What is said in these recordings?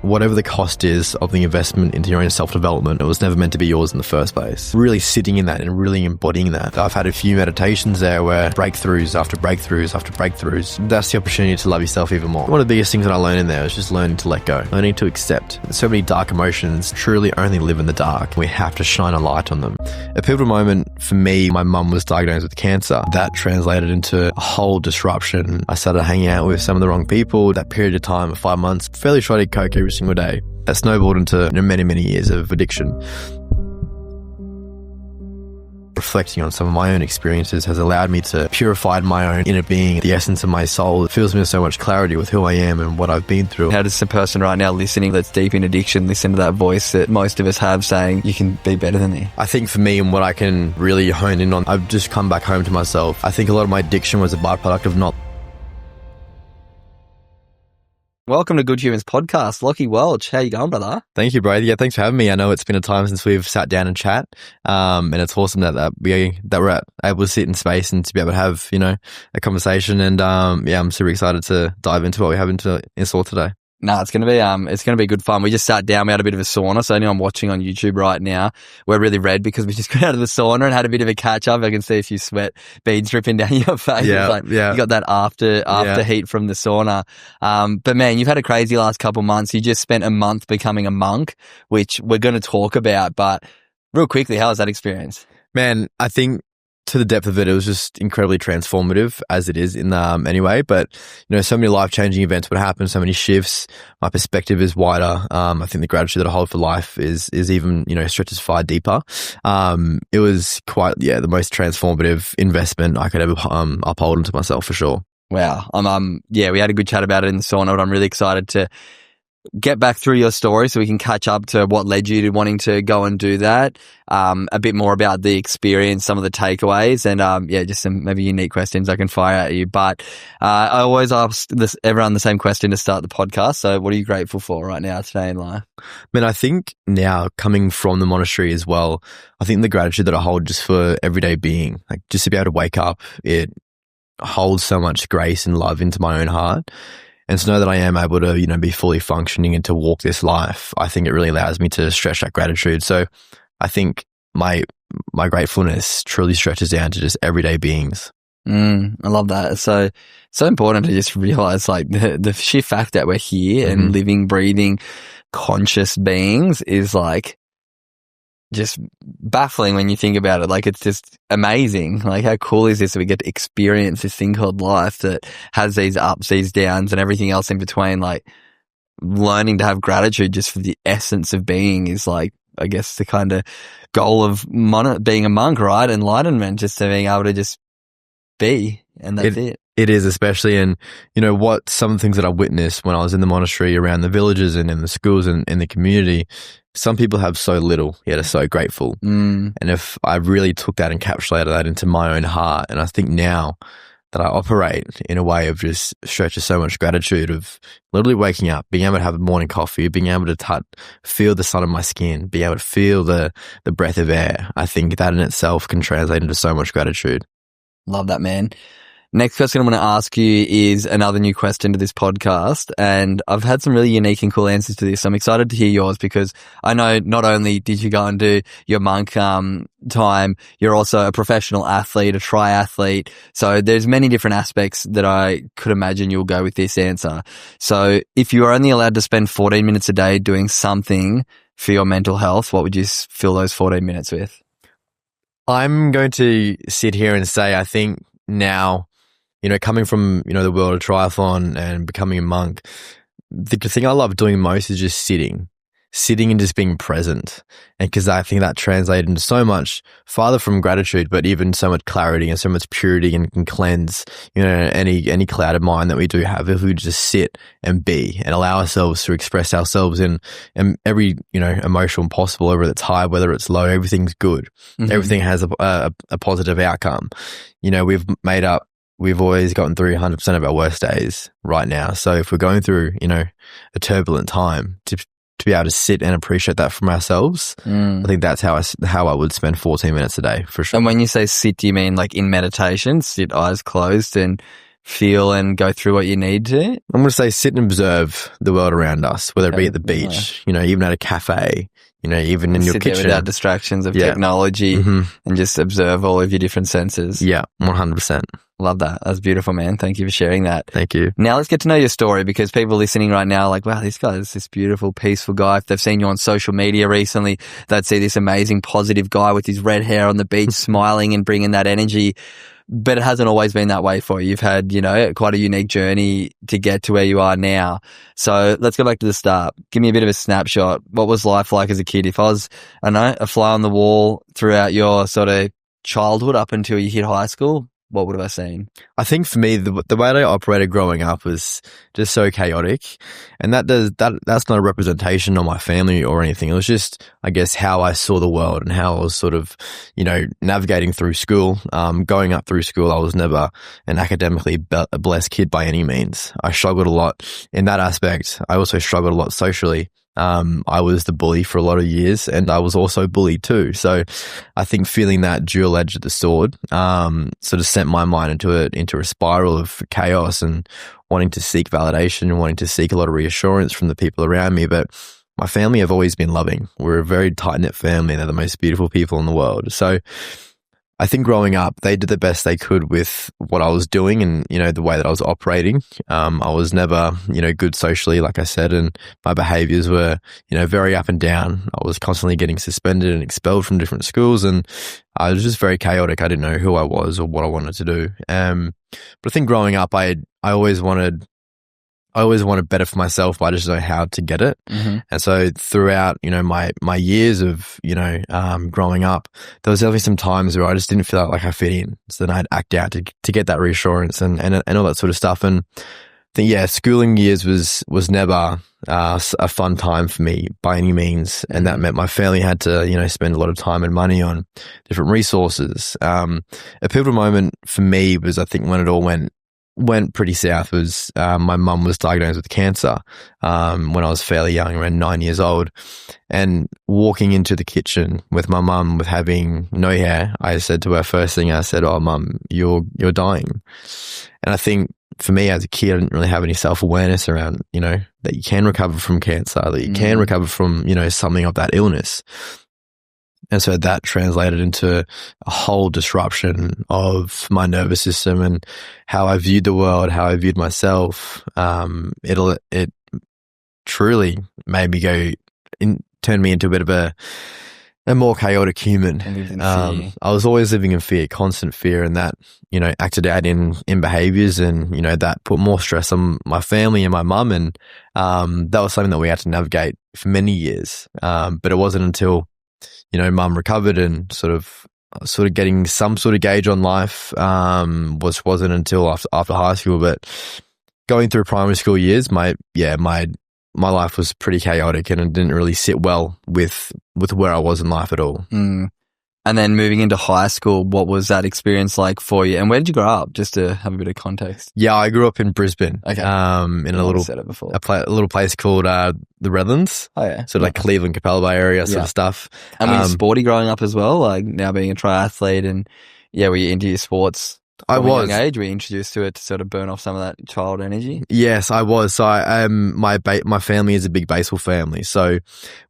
whatever the cost is of the investment into your own self-development, it was never meant to be yours in the first place. Really sitting in that and really embodying that. I've had a few meditations there where breakthroughs after breakthroughs after breakthroughs, that's the opportunity to love yourself even more. One of the biggest things that I learned in there is just learning to let go, learning to accept. So many dark emotions truly only live in the dark. We have to shine a light on them. A pivotal moment for me, my mum was diagnosed with cancer. That translated into a whole disruption. I started hanging out with some of the wrong people. That period of time of 5 months, fairly tried to coke every single day. That snowballed into many, many years of addiction. Reflecting on some of my own experiences has allowed me to purify my own inner being, the essence of my soul. It fills me with so much clarity with who I am and what I've been through. How does the person right now listening that's deep in addiction listen to that voice that most of us have saying, you can be better than me? I think for me and what I can really hone in on, I've just come back home to myself. I think a lot of my addiction was a byproduct of not. Welcome to Good Humans Podcast. Lockie Welch, how you going, brother? Thank you, bro. Yeah, thanks for having me. I know it's been a time since we've sat down and chat, and it's awesome that we're able to sit in space and to be able to have, a conversation. And I'm super excited to dive into what we have in store today. No, it's gonna be good fun. We just sat down, we had a bit of a sauna. So anyone watching on YouTube right now, we're really red because we just got out of the sauna and had a bit of a catch up. I can see a few sweat beads dripping down your face. Yeah. You got that after heat from the sauna. But man, you've had a crazy last couple months. You just spent a month becoming a monk, which we're going to talk about. But real quickly, how was that experience? Man, I think to the depth of it, it was just incredibly transformative, as it is in anyway. But so many life-changing events would happen, so many shifts. My perspective is wider. I think the gratitude that I hold for life is even stretches far deeper. It was quite the most transformative investment I could ever uphold into myself, for sure. Wow. We had a good chat about it in the sauna, but I'm really excited to get back through your story so we can catch up to what led you to wanting to go and do that, a bit more about the experience, some of the takeaways, and just some maybe unique questions I can fire at you. But I always ask everyone the same question to start the podcast. So what are you grateful for right now, today in life? Man, I think now, coming from the monastery as well, I think the gratitude that I hold just for everyday being, like just to be able to wake up, it holds so much grace and love into my own heart. And to know that I am able to, be fully functioning and to walk this life, I think it really allows me to stretch that gratitude. So I think my gratefulness truly stretches down to just everyday beings. I love that. It's so important to just realize like the sheer fact that we're here and living, breathing, conscious beings is like just baffling when you think about it. Like, it's just amazing. Like, how cool is this that we get to experience this thing called life that has these ups, these downs, and everything else in between. Like, learning to have gratitude just for the essence of being is like, I guess, the kind of goal of being a monk, right? Enlightenment, just to being able to just be, and that's it. It is, especially in, what some of the things that I witnessed when I was in the monastery around the villages and in the schools and in the community. Some people have so little, yet are so grateful. And if I really took that and encapsulated that into my own heart, and I think now that I operate in a way of just stretches so much gratitude of literally waking up, being able to have a morning coffee, being able to feel the sun on my skin, being able to feel the breath of air. I think that in itself can translate into so much gratitude. Love that, man. Next question I'm going to ask you is another new question to this podcast, and I've had some really unique and cool answers to this. I'm excited to hear yours because I know not only did you go and do your monk time, you're also a professional athlete, a triathlete. So there's many different aspects that I could imagine you'll go with this answer. So if you were only allowed to spend 14 minutes a day doing something for your mental health, what would you fill those 14 minutes with? I'm going to sit here and say, I think now, coming from, the world of triathlon and becoming a monk, the thing I love doing most is just sitting and just being present. And because I think that translated into so much farther from gratitude, but even so much clarity and so much purity and can cleanse, any clouded mind that we do have if we just sit and be and allow ourselves to express ourselves in every, emotion possible, whether it's high, whether it's low, everything's good. Everything has a positive outcome. We've always gotten through 100% of our worst days right now. So if we're going through, a turbulent time, to be able to sit and appreciate that from ourselves, I think that's how I would spend 14 minutes a day, for sure. And when you say sit, do you mean like in meditation, sit eyes closed and feel and go through what you need to? I'm going to say sit and observe the world around us, whether it be at the beach, even at a cafe, even in your sit kitchen. There without distractions of technology and just observe all of your different senses. Yeah, 100%. Love that. That's beautiful, man. Thank you for sharing that. Thank you. Now let's get to know your story, because people listening right now are like, wow, this guy is this beautiful, peaceful guy. If they've seen you on social media recently, they'd see this amazing, positive guy with his red hair on the beach smiling and bringing that energy. But it hasn't always been that way for you. You've had, quite a unique journey to get to where you are now. So let's go back to the start. Give me a bit of a snapshot. What was life like as a kid? If I was, a fly on the wall throughout your sort of childhood up until you hit high school, what would have I seen? I think for me, the way that I operated growing up was just so chaotic, and that's not a representation on my family or anything. It was just, I guess, how I saw the world and how I was sort of, navigating through school. Going up through school, I was never an academically blessed kid by any means. I struggled a lot in that aspect. I also struggled a lot socially. I was the bully for a lot of years, and I was also bullied too. So I think feeling that dual edge of the sword, sort of sent my mind into a spiral of chaos and wanting to seek validation and wanting to seek a lot of reassurance from the people around me. But my family have always been loving. We're a very tight-knit family. They're the most beautiful people in the world. So I think growing up, they did the best they could with what I was doing and, the way that I was operating. I was never, good socially, like I said, and my behaviors were, very up and down. I was constantly getting suspended and expelled from different schools, and I was just very chaotic. I didn't know who I was or what I wanted to do. But I think growing up, I always wanted better for myself, but I just didn't know how to get it. Mm-hmm. And so throughout, my years of, growing up, there was definitely some times where I just didn't feel like I fit in. So then I'd act out to get that reassurance and all that sort of stuff. And I think, schooling years was never a fun time for me by any means. And that meant my family had to, spend a lot of time and money on different resources. A pivotal moment for me was, I think, when it all went pretty south was my mum was diagnosed with cancer when I was fairly young, around 9 years old. And walking into the kitchen with my mum with having no hair, I said to her, first thing I said, "Oh, Mum, you're dying." And I think for me as a kid, I didn't really have any self-awareness around, that you can recover from cancer, that you can recover from, something of that illness. And so that translated into a whole disruption of my nervous system and how I viewed the world, how I viewed myself. It truly made me turned me into a bit of a more chaotic human. I was always living in fear, constant fear, and that, acted out in behaviors, and, that put more stress on my family and my mum. And, that was something that we had to navigate for many years. But it wasn't until mum recovered and sort of getting some sort of gauge on life, wasn't until after high school. But going through primary school years, my life was pretty chaotic, and it didn't really sit well with where I was in life at all. And then moving into high school, what was that experience like for you? And where did you grow up? Just to have a bit of context. Yeah, I grew up in Brisbane. Okay. In a little place called the Redlands. Oh yeah. Sort of like Cleveland, Capella Bay area sort of stuff. And were you sporty growing up as well? Like now being a triathlete, and were you into your sports? I was. At a young age, were you introduced to it to sort of burn off some of that child energy? Yes, I was. So my family is a big baseball family. So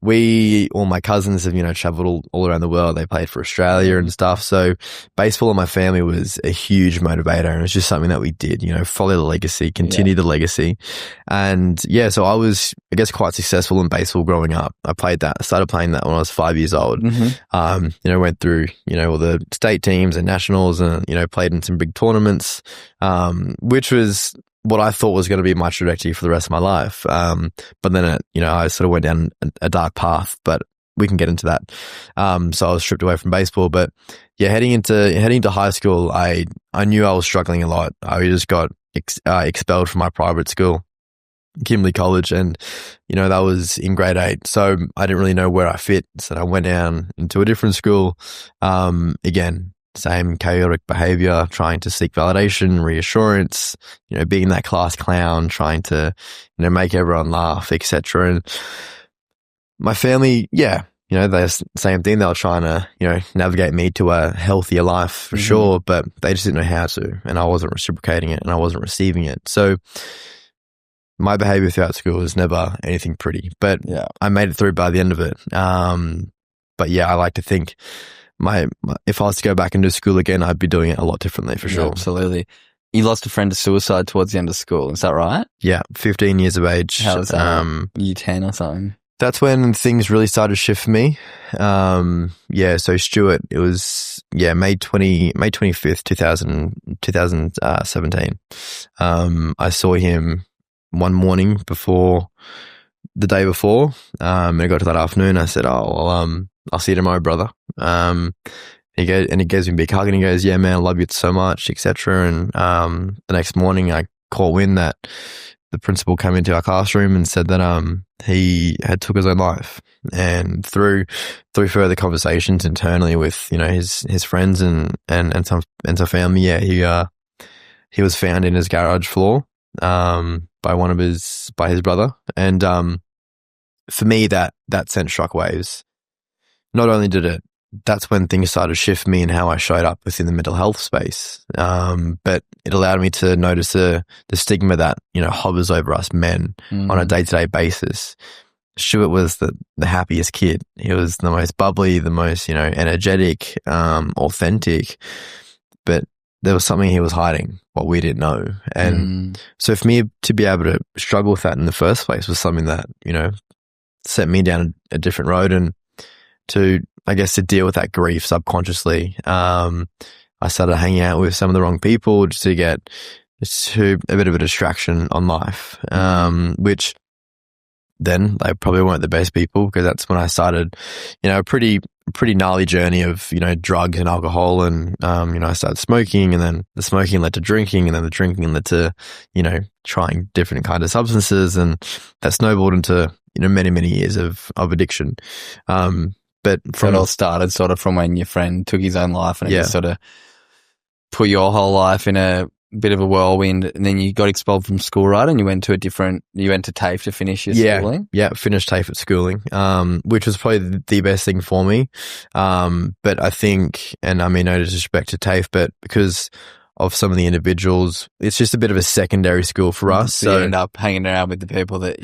all my cousins have, traveled all around the world. They played for Australia and stuff. So baseball in my family was a huge motivator, and it was just something that we did, follow the legacy, continue the legacy. And so I was, I guess, quite successful in baseball growing up. I started playing that when I was 5 years old. Mm-hmm. Went through, all the state teams and nationals, and, played in some big tournaments, which was what I thought was going to be my trajectory for the rest of my life. But then, I sort of went down a dark path, but we can get into that. So I was stripped away from baseball, but heading into high school, I knew I was struggling a lot. I just got expelled from my private school, Kimberley College, and that was in grade 8. So I didn't really know where I fit. So I went down into a different school. Again, same chaotic behavior, trying to seek validation, reassurance, being that class clown, trying to, make everyone laugh, etc. And my family, the same thing. They were trying to, navigate me to a healthier life for sure, but they just didn't know how to, and I wasn't reciprocating it and I wasn't receiving it. So my behavior throughout school was never anything pretty, but I made it through by the end of it. But yeah, I like to think if I was to go back into school again, I'd be doing it a lot differently for sure. Absolutely. You lost a friend to suicide towards the end of school. Is that right? Yeah. 15 years of age. How was that? Year 10 or something? That's when things really started to shift for me. So Stuart, it was, May 25th, 2017. I saw him one morning the day before. And I got to that afternoon. I said, I'll see you tomorrow, brother. He gives me a big hug and he goes, yeah, man, I love you so much, etc. And the next morning I caught wind that the principal came into our classroom and said that he had took his own life. And through further conversations internally with his friends and some family, he was found in his garage floor by his brother. And for me that sent shockwaves. Not only that's when things started to shift me and how I showed up within the mental health space. But it allowed me to notice the stigma that, hovers over us men on a day-to-day basis. Stuart was the happiest kid. He was the most bubbly, the most, energetic, authentic, but there was something he was hiding, what we didn't know. And so for me to be able to struggle with that in the first place was something that, set me down a different road, and to deal with that grief subconsciously. I started hanging out with some of the wrong people just to get a bit of a distraction on life, which then they probably weren't the best people, because that's when I started, a pretty gnarly journey of, drugs and alcohol. And, I started smoking, and then the smoking led to drinking, and then the drinking led to, trying different kinds of substances. And that snowballed into, many, many years of addiction. But it all started sort of from when your friend took his own life, and it just sort of put your whole life in a bit of a whirlwind. And then you got expelled from school, right? And you went to TAFE to finish your schooling? Yeah, finished TAFE at schooling, which was probably the best thing for me. But I think, and I mean, no disrespect to TAFE, but because of some of the individuals, it's just a bit of a secondary school for us. So you end up hanging around with the people that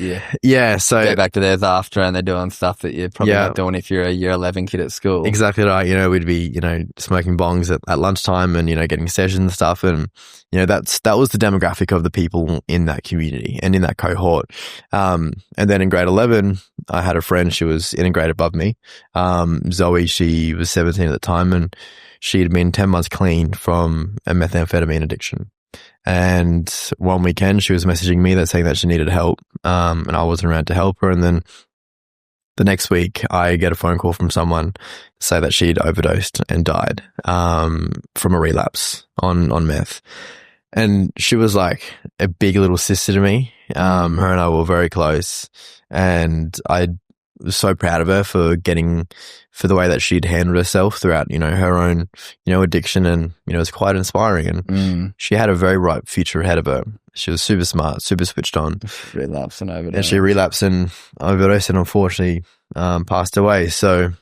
so go back to theirs after, and they're doing stuff that you're probably not doing if you're a year 11 kid at school. Exactly right. We'd be, smoking bongs at lunchtime and, getting sessions and stuff. And, that was the demographic of the people in that community and in that cohort. And then in grade 11, I had a friend, she was in a grade above me. Zoe, she was 17 at the time, and she had been 10 months clean from a methamphetamine addiction. And one weekend she was messaging me saying that she needed help, and I wasn't around to help her. And then the next week I get a phone call from someone to say that she'd overdosed and died from a relapse on meth. And she was like a big little sister to me. Her and I were very close, and I was so proud of her for the way that she'd handled herself throughout, her own, addiction. And, it was quite inspiring. And she had a very bright future ahead of her. She was super smart, super switched on. Relapse and overdose. And she relapsed and overdosed and unfortunately passed away. So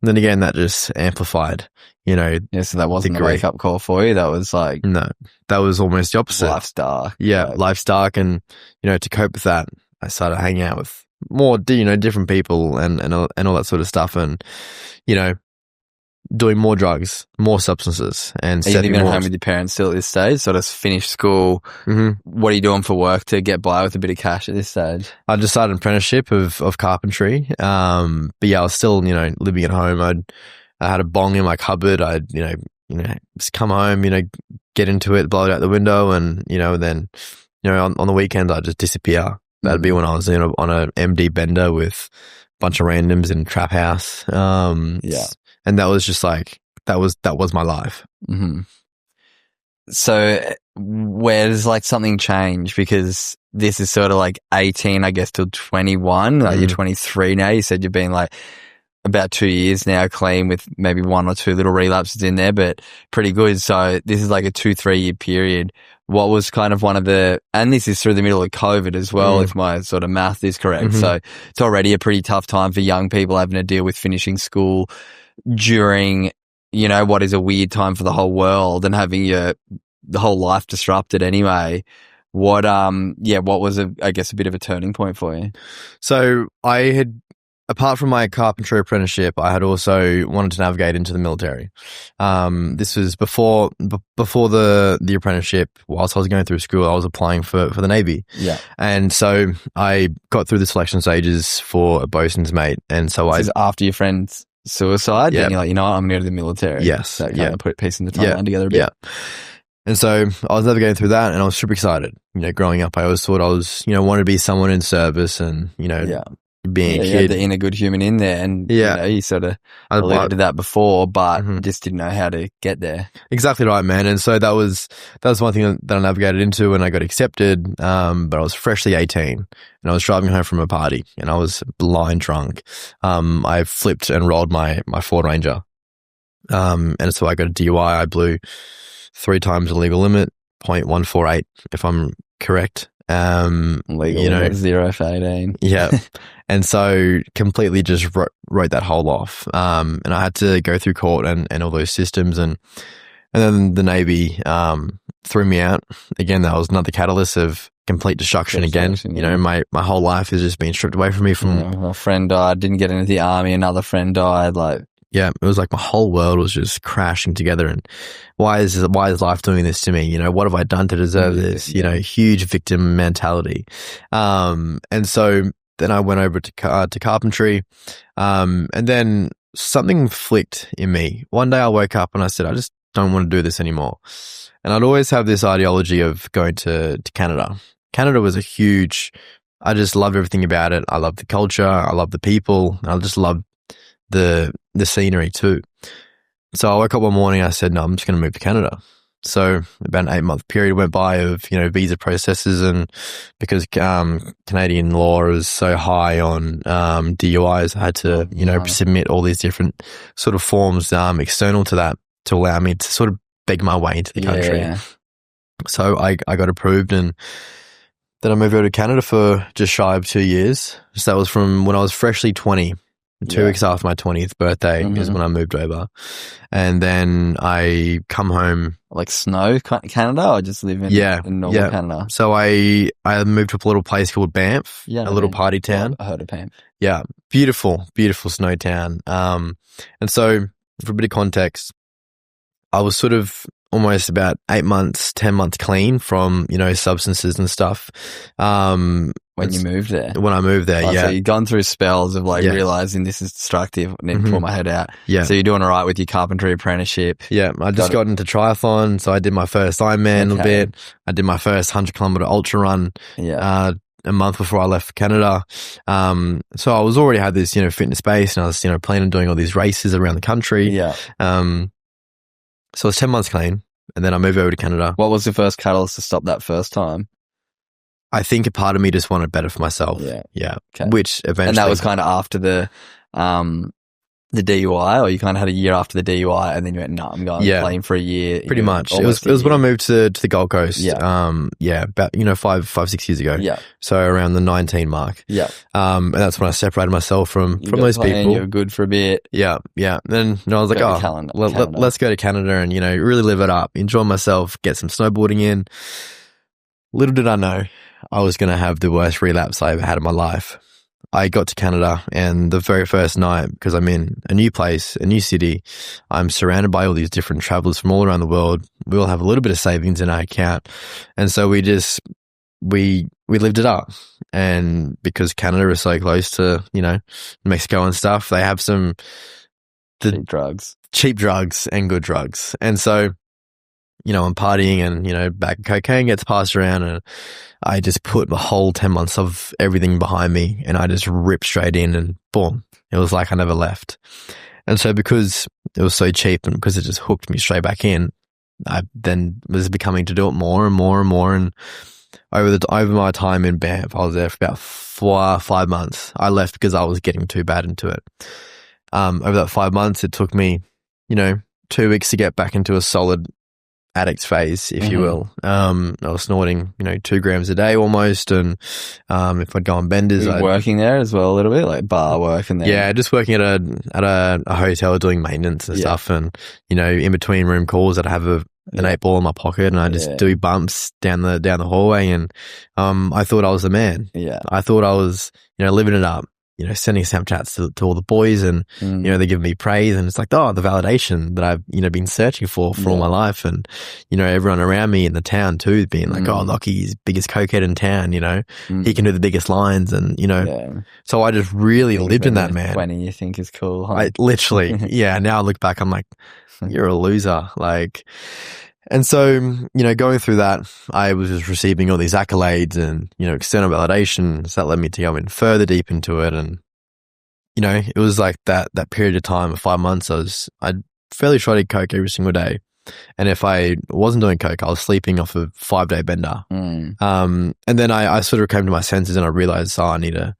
then again, that just amplified, so that wasn't a wake-up call for you. That was like... No, that was almost the opposite. Life's dark. Yeah, life's dark. And, to cope with that, I started hanging out with more, different people and all that sort of stuff, and, doing more drugs, more substances. And are you living at home with your parents still at this stage? Sort of finished school. What are you doing for work to get by with a bit of cash at this stage? I just started an apprenticeship of carpentry. But yeah, I was still, living at home. I had a bong in my cupboard. I'd, just come home, get into it, blow it out the window, and, then, on the weekends I'd just disappear. That'd be when I was on a MD bender with a bunch of randoms in a trap house. And that was just like, that was my life. So where does like something change? Because this is sort of like 18, I guess, till 21. Like you're 23 now. You said you've been like about 2 years now clean with maybe one or two little relapses in there, but pretty good. So this is like a 2-3 year period. what was kind of one of the, and this is through the middle of COVID as well, if my sort of math is correct. So it's already a pretty tough time for young people having to deal with finishing school during, what is a weird time for the whole world and having the whole life disrupted anyway. What was I guess a bit of a turning point for you? So I had, apart from my carpentry apprenticeship, I had also wanted to navigate into the military. This was before the apprenticeship. Whilst I was going through school, I was applying for the Navy. Yeah. And so I got through the selection stages for a bosun's mate. And so This is after your friend's suicide, Yeah. then you're like, I'm going to go to the military. Yes. So kind Yeah. of put piecing the timeline together a bit. Yeah. And so I was navigating through that, and I was super excited. Growing up, I always thought I was, wanted to be someone in service, and being a You had kid. the inner good human in there, and you sort of alluded to that before, but just didn't know how to get there. Exactly right, man. And so that was one thing that I navigated into, and I got accepted. But I was freshly 18, and I was driving home from a party, and I was blind drunk. I flipped and rolled my Ford Ranger, and so I got a DUI. I blew 3 times the legal limit, 0.148, if I'm correct. Legal 0 for 18. Yeah. And so completely just wrote that whole off. And I had to go through court and all those systems, and then the Navy threw me out. Again, that was another catalyst of complete destruction again. Yeah. My whole life has just been stripped away from me from a friend died, didn't get into the army, another friend died, yeah, it was like my whole world was just crashing together. And why is life doing this to me? What have I done to deserve this? Huge victim mentality. And so then I went over to carpentry. And then something flicked in me. One day I woke up and I said, I just don't want to do this anymore. And I'd always have this ideology of going to Canada. Canada was I just loved everything about it. I loved the culture. I loved the people. I just loved the scenery too. So I woke up one morning, I said, no, I'm just going to move to Canada. So about an 8-month period went by of, visa processes, and because Canadian law is so high on DUIs, I had to, submit all these different sort of forms external to that to allow me to sort of beg my way into the country. Yeah. So I got approved, and then I moved over to Canada for just shy of 2 years. So that was from when I was freshly 20. 2 weeks after my 20th birthday is when I moved over. And then I come home. Like snow Canada, or just live in normal Canada? So I moved to a little place called Banff, a little party town. I heard of Banff. Yeah. Beautiful, beautiful snow town. And so for a bit of context, I was sort of almost about 8 months, 10 months clean from, substances and stuff. When you moved there? When I moved there, yeah. So you've gone through spells of realizing this is destructive, I need to pull my head out. Yeah. So you're doing all right with your carpentry apprenticeship. Yeah. I just got into triathlon. So I did my first Ironman a bit. I did my first 100-kilometer ultra run. Yeah. A month before I left for Canada. So I was already had this, fitness base, and I was, planning on doing all these races around the country. Yeah. So it's 10 months clean, and then I moved over to Canada. What was the first catalyst to stop that first time? I think a part of me just wanted better for myself. Yeah. Okay. Which eventually... And that was kind of after the DUI, or you kind of had a year after the DUI, and then you went, no, I'm going playing for a year. Pretty much. It was when I moved to the Gold Coast. Yeah. About, 5-6 years ago. Yeah. So around the 19 mark. Yeah. And that's when I separated myself from those people. You were good for a bit. Yeah. Yeah. Then I was like, let's go to Canada and, really live it up, enjoy myself, get some snowboarding in. Little did I know I was going to have the worst relapse I ever had in my life. I got to Canada, and the very first night, because I'm in a new place, a new city, I'm surrounded by all these different travelers from all around the world. We all have a little bit of savings in our account. And so we lived it up. And because Canada is so close to, Mexico and stuff, they have some cheap drugs and good drugs. And so, I'm partying, and, bag of cocaine gets passed around, and I just put the whole 10 months of everything behind me, and I just ripped straight in, and boom, it was like I never left. And so because it was so cheap, and because it just hooked me straight back in, I then was becoming to do it more and more and more. And over my time in Banff, I was there for about 4 or 5 months. I left because I was getting too bad into it. Over that 5 months, it took me, 2 weeks to get back into a solid addict phase, if you will. I was snorting, 2 grams a day almost. And, if I'd go on benders, Were you working there as well a little bit, like bar work and then? Yeah, just working at a hotel doing maintenance and stuff. And, in between room calls, I'd have an 8-ball in my pocket and I just do bumps down the hallway. And, I thought I was the man. Yeah. I thought I was, living it up. Sending Snapchats to all the boys and, they're giving me praise and it's like, the validation that I've, been searching for all my life. And, everyone around me in the town too, being like, Lockie's biggest cokehead in town, he can do the biggest lines and, so I just really lived in that, man. 20 you think is cool. Huh? I literally, now I look back, I'm like, you're a loser. Like, and so, going through that, I was just receiving all these accolades and, external validation. So that led me to go in further deep into it. And, it was like that period of time of 5 months, I'd fairly tried coke every single day. And if I wasn't doing coke, I was sleeping off a 5-day bender. And then I sort of came to my senses and I realized, I need to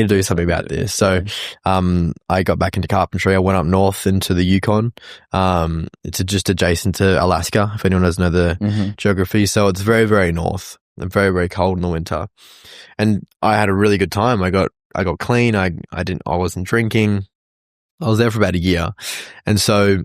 do something about this. So, I got back into carpentry. I went up north into the Yukon. It's just adjacent to Alaska, if anyone doesn't know the geography. So it's very, very north and very, very cold in the winter. And I had a really good time. I got clean. I wasn't drinking. I was there for about a year. And so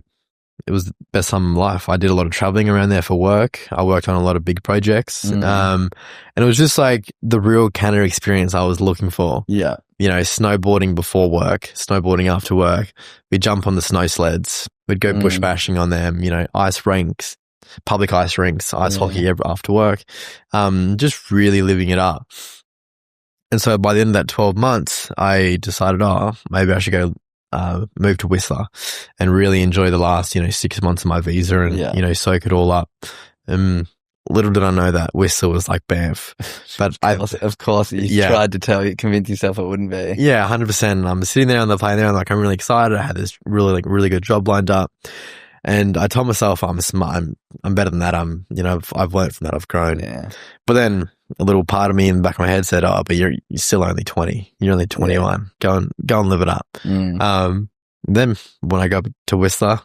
it was the best time of my life. I did a lot of traveling around there for work. I worked on a lot of big projects. And it was just like the real Canada experience I was looking for. Yeah. Snowboarding before work, snowboarding after work. We'd jump on the snow sleds. We'd go bush bashing on them, ice rinks, public ice rinks, ice hockey after work. Just really living it up. And so by the end of that 12 months, I decided, maybe I should go move to Whistler and really enjoy the last, 6 months of my visa and, soak it all up. Little did I know that Whistler was like Banff. But of course, you tried to convince yourself it wouldn't be. Yeah, 100%. I'm sitting there on the plane there and I'm really excited. I had this really good job lined up. And I told myself I'm smart. I'm better than that. I've learned from that. I've grown. Yeah. But then a little part of me in the back of my head said, but you're still only 20. You're only 21. Yeah. Go and live it up. Then when I got to Whistler,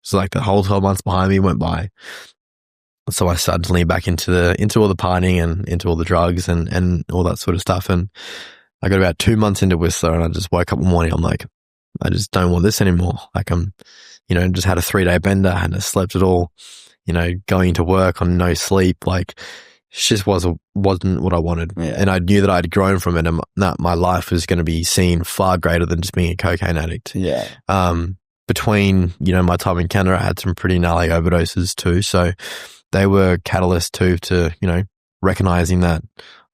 it's like the whole 12 months behind me went by. So I started to lean back into all the partying and into all the drugs and all that sort of stuff. And I got about 2 months into Whistler and I just woke up one morning. I'm like, I just don't want this anymore. Like just had a 3-day bender, hadn't slept at all, going to work on no sleep. Like it just wasn't what I wanted. Yeah. And I knew that I'd grown from it and that my life was going to be seen far greater than just being a cocaine addict. Yeah. Between, my time in Canada, I had some pretty gnarly overdoses too. So they were catalysts too to, recognizing that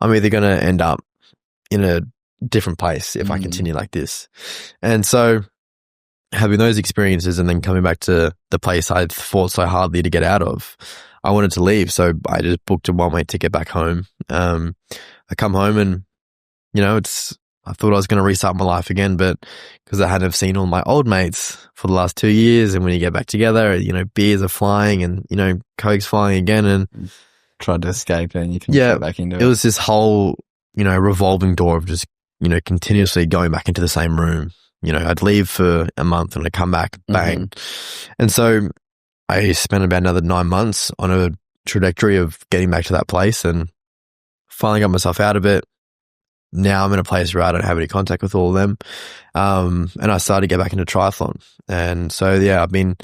I'm either going to end up in a different place if I continue like this. And so having those experiences and then coming back to the place I fought so hardly to get out of, I wanted to leave. So I just booked a one-way ticket back home. I come home and, I thought I was going to restart my life again, but because I hadn't seen all my old mates for the last 2 years. And when you get back together, beers are flying and, coke's flying again and tried to escape and you can get back into it. It was this whole, revolving door of just, continuously going back into the same room. I'd leave for a month and I'd come back, bang. And so I spent about another 9 months on a trajectory of getting back to that place and finally got myself out of it. Now I'm in a place where I don't have any contact with all of them. And I started to get back into triathlon. And so, I've been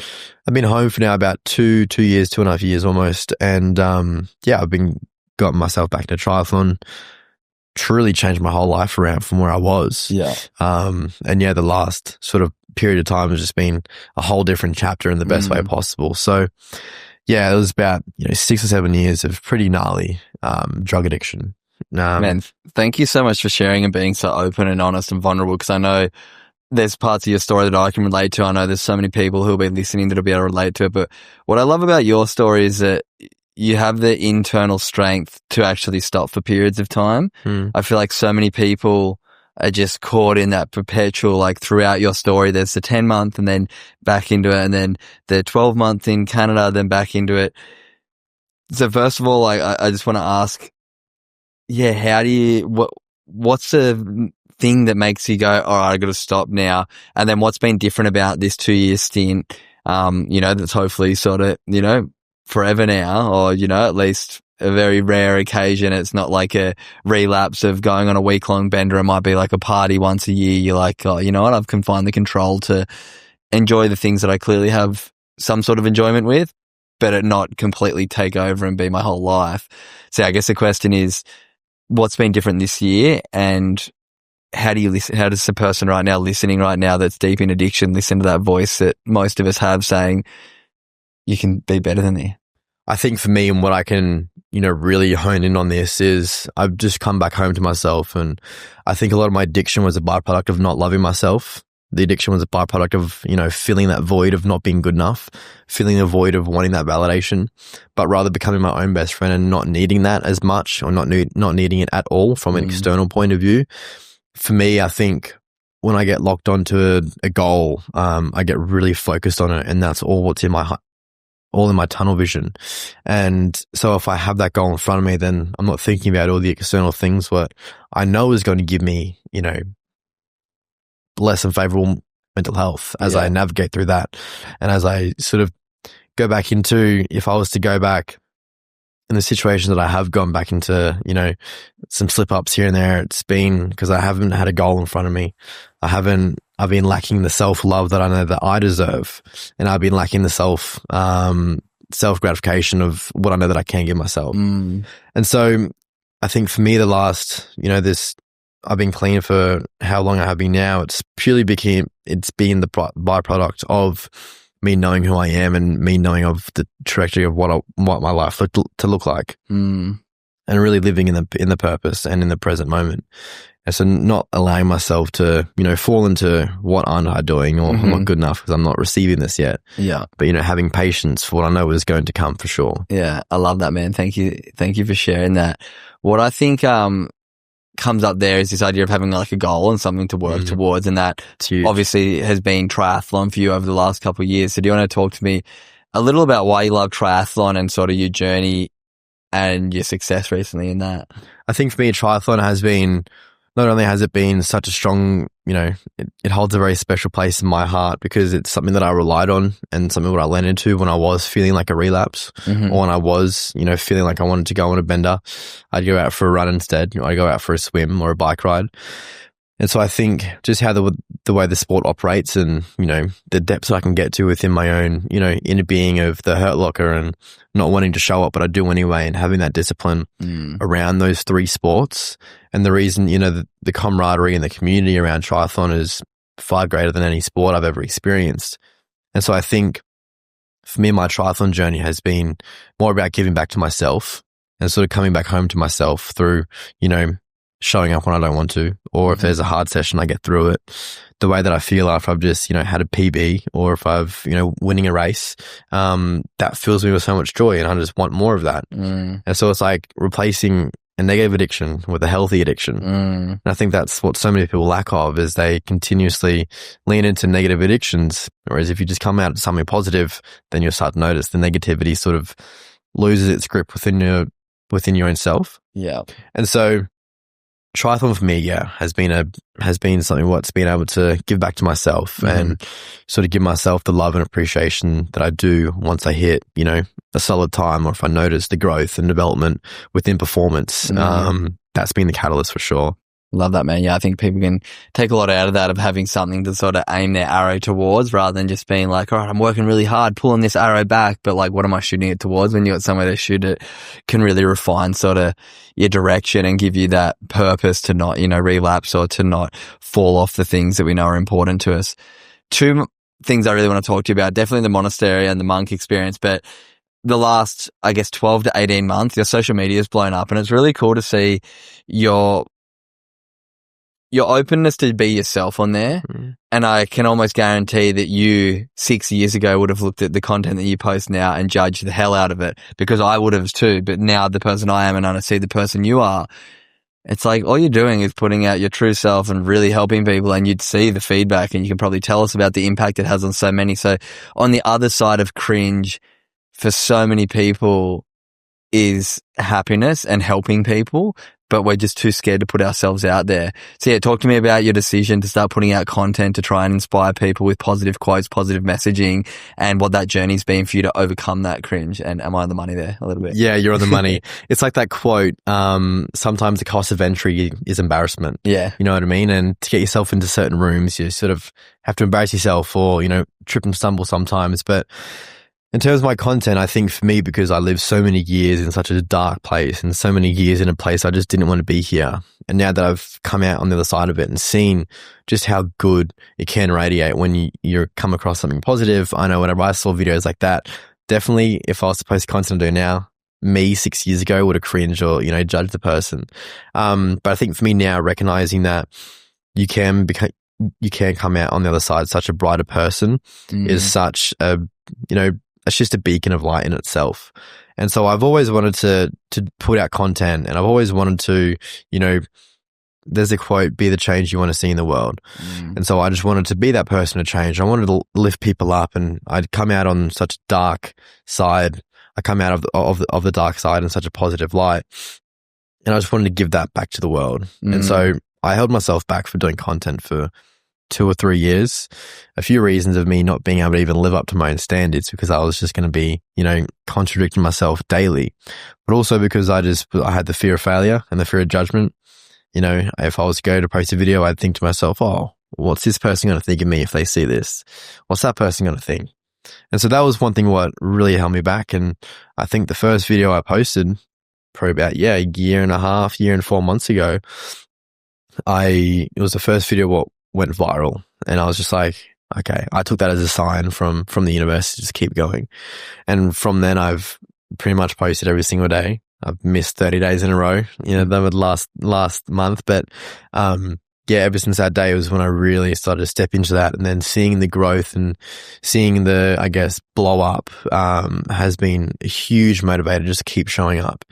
home for now about 2 years, 2.5 years almost. And, I've gotten myself back into triathlon, truly changed my whole life around from where I was. Yeah. The last sort of period of time has just been a whole different chapter in the best way possible. So, it was about, 6 or 7 years of pretty gnarly, drug addiction. Man, thank you so much for sharing and being so open and honest and vulnerable, because I know there's parts of your story that I can relate to. I know there's so many people who'll be listening that'll be able to relate to it. But what I love about your story is that you have the internal strength to actually stop for periods of time. I feel like so many people are just caught in that perpetual, like throughout your story, there's the 10-month and then back into it, and then the 12-month in Canada, then back into it. So first of all, I just want to ask, how do you, what's the thing that makes you go, all right, I got to stop now? And then what's been different about this 2-year stint, that's hopefully sort of, forever now, or, at least a very rare occasion. It's not like a relapse of going on a week-long bender. It might be like a party once a year. You're like, oh, you know what? I've confined the control to enjoy the things that I clearly have some sort of enjoyment with, but it not completely take over and be my whole life. So I guess the question is, what's been different this year, and how do you listen? How does the person right now listening right now that's deep in addiction listen to that voice that most of us have saying, you can be better than this? I think for me, and what I can, really hone in on this is I've just come back home to myself. And I think a lot of my addiction was a byproduct of not loving myself. The addiction was a byproduct of, feeling that void of not being good enough, feeling the void of wanting that validation, but rather becoming my own best friend and not needing that as much, or not needing it at all from an external point of view. For me, I think when I get locked onto a goal, I get really focused on it, and that's all what's in my tunnel vision. And so if I have that goal in front of me, then I'm not thinking about all the external things what I know is going to give me, less than favorable mental health as I navigate through that. And as I sort of go back into, if I was to go back in the situation that I have gone back into, some slip ups here and there, it's been because I haven't had a goal in front of me. I've been lacking the self-love that I know that I deserve. And I've been lacking the self-gratification of what I know that I can give myself. And so I think for me, the last, I've been clean for how long I have been now. It's purely it's been the byproduct of me knowing who I am and me knowing of the trajectory of what my life to look like, and really living in the purpose and in the present moment. And so not allowing myself to, fall into what aren't I doing, or I'm not good enough because I'm not receiving this yet. Yeah. But, having patience for what I know is going to come for sure. Yeah. I love that, man. Thank you. Thank you for sharing that. What I think, comes up there is this idea of having like a goal and something to work towards, and that obviously has been triathlon for you over the last couple of years. So do you want to talk to me a little about why you love triathlon and sort of your journey and your success recently in that? I think for me, triathlon has been, not only has it been such a strong, it holds a very special place in my heart because it's something that I relied on and something that I lent into when I was feeling like a relapse, or when I was, feeling like I wanted to go on a bender. I'd go out for a run instead. I'd go out for a swim or a bike ride. And so I think just how the way the sport operates and, the depths I can get to within my own, inner being of the hurt locker and not wanting to show up, but I do anyway, and having that discipline around those three sports. And the reason, the camaraderie and the community around triathlon is far greater than any sport I've ever experienced. And so I think for me, my triathlon journey has been more about giving back to myself and sort of coming back home to myself through, showing up when I don't want to, or if there's a hard session, I get through it. The way that I feel after I've just, had a PB, or if I've, winning a race, that fills me with so much joy, and I just want more of that. And so it's like replacing a negative addiction with a healthy addiction. And I think that's what so many people lack of, is they continuously lean into negative addictions. Whereas if you just come out to something positive, then you'll start to notice the negativity sort of loses its grip within your own self. Yeah. And so triathlon for me, has been something what's been able to give back to myself and sort of give myself the love and appreciation that I do once I hit, a solid time, or if I notice the growth and development within performance. That's been the catalyst for sure. Love that, man. Yeah, I think people can take a lot out of that, of having something to sort of aim their arrow towards, rather than just being like, all right, I'm working really hard, pulling this arrow back, but like, what am I shooting it towards? When you got somewhere to shoot it, can really refine sort of your direction and give you that purpose to not, relapse or to not fall off the things that we know are important to us. Two things I really want to talk to you about, definitely the monastery and the monk experience, but the last, I guess, 12 to 18 months, your social media has blown up, and it's really cool to see your openness to be yourself on there. And I can almost guarantee that you 6 years ago would have looked at the content that you post now and judged the hell out of it, because I would have too. But now the person I am, and I see the person you are, it's like all you're doing is putting out your true self and really helping people, and you'd see the feedback, and you can probably tell us about the impact it has on so many. So on the other side of cringe for so many people is happiness and helping people. but we're just too scared to put ourselves out there. So yeah, talk to me about your decision to start putting out content to try and inspire people with positive quotes, positive messaging, and what that journey's been for you to overcome that cringe. And am I on the money there a little bit? Yeah, you're on the money. It's like that quote, sometimes the cost of entry is embarrassment. Yeah. You know what I mean? And to get yourself into certain rooms, you sort of have to embarrass yourself or, trip and stumble sometimes. But in terms of my content, I think for me, because I lived so many years in such a dark place and so many years in a place I just didn't want to be here. And now that I've come out on the other side of it and seen just how good it can radiate when you come across something positive, I know whenever I saw videos like that, definitely if I was to post content I do now, me 6 years ago would have cringed or, judged the person. But I think for me now, recognizing that you can come out on the other side such a brighter person is such a, it's just a beacon of light in itself. And so I've always wanted to put out content, and I've always wanted to, there's a quote, be the change you want to see in the world. And so I just wanted to be that person to change. I wanted to lift people up, and I'd come out on such a dark side. I come out of the dark side in such a positive light. And I just wanted to give that back to the world. And so I held myself back for doing content for 2 or 3 years. A few reasons of me not being able to even live up to my own standards, because I was just going to be, contradicting myself daily. But also because I had the fear of failure and the fear of judgment. If I was to go to post a video, I'd think to myself, oh, what's this person going to think of me if they see this? What's that person going to think? And so that was one thing what really held me back. And I think the first video I posted probably about, a year and 4 months ago, it was the first video what went viral, and I was just like, okay, I took that as a sign from the universe to just keep going. And from then I've pretty much posted every single day. I've missed 30 days in a row, that was last month. But, ever since that day was when I really started to step into that, and then seeing the growth and seeing the, I guess, blow up, has been a huge motivator just to keep showing up.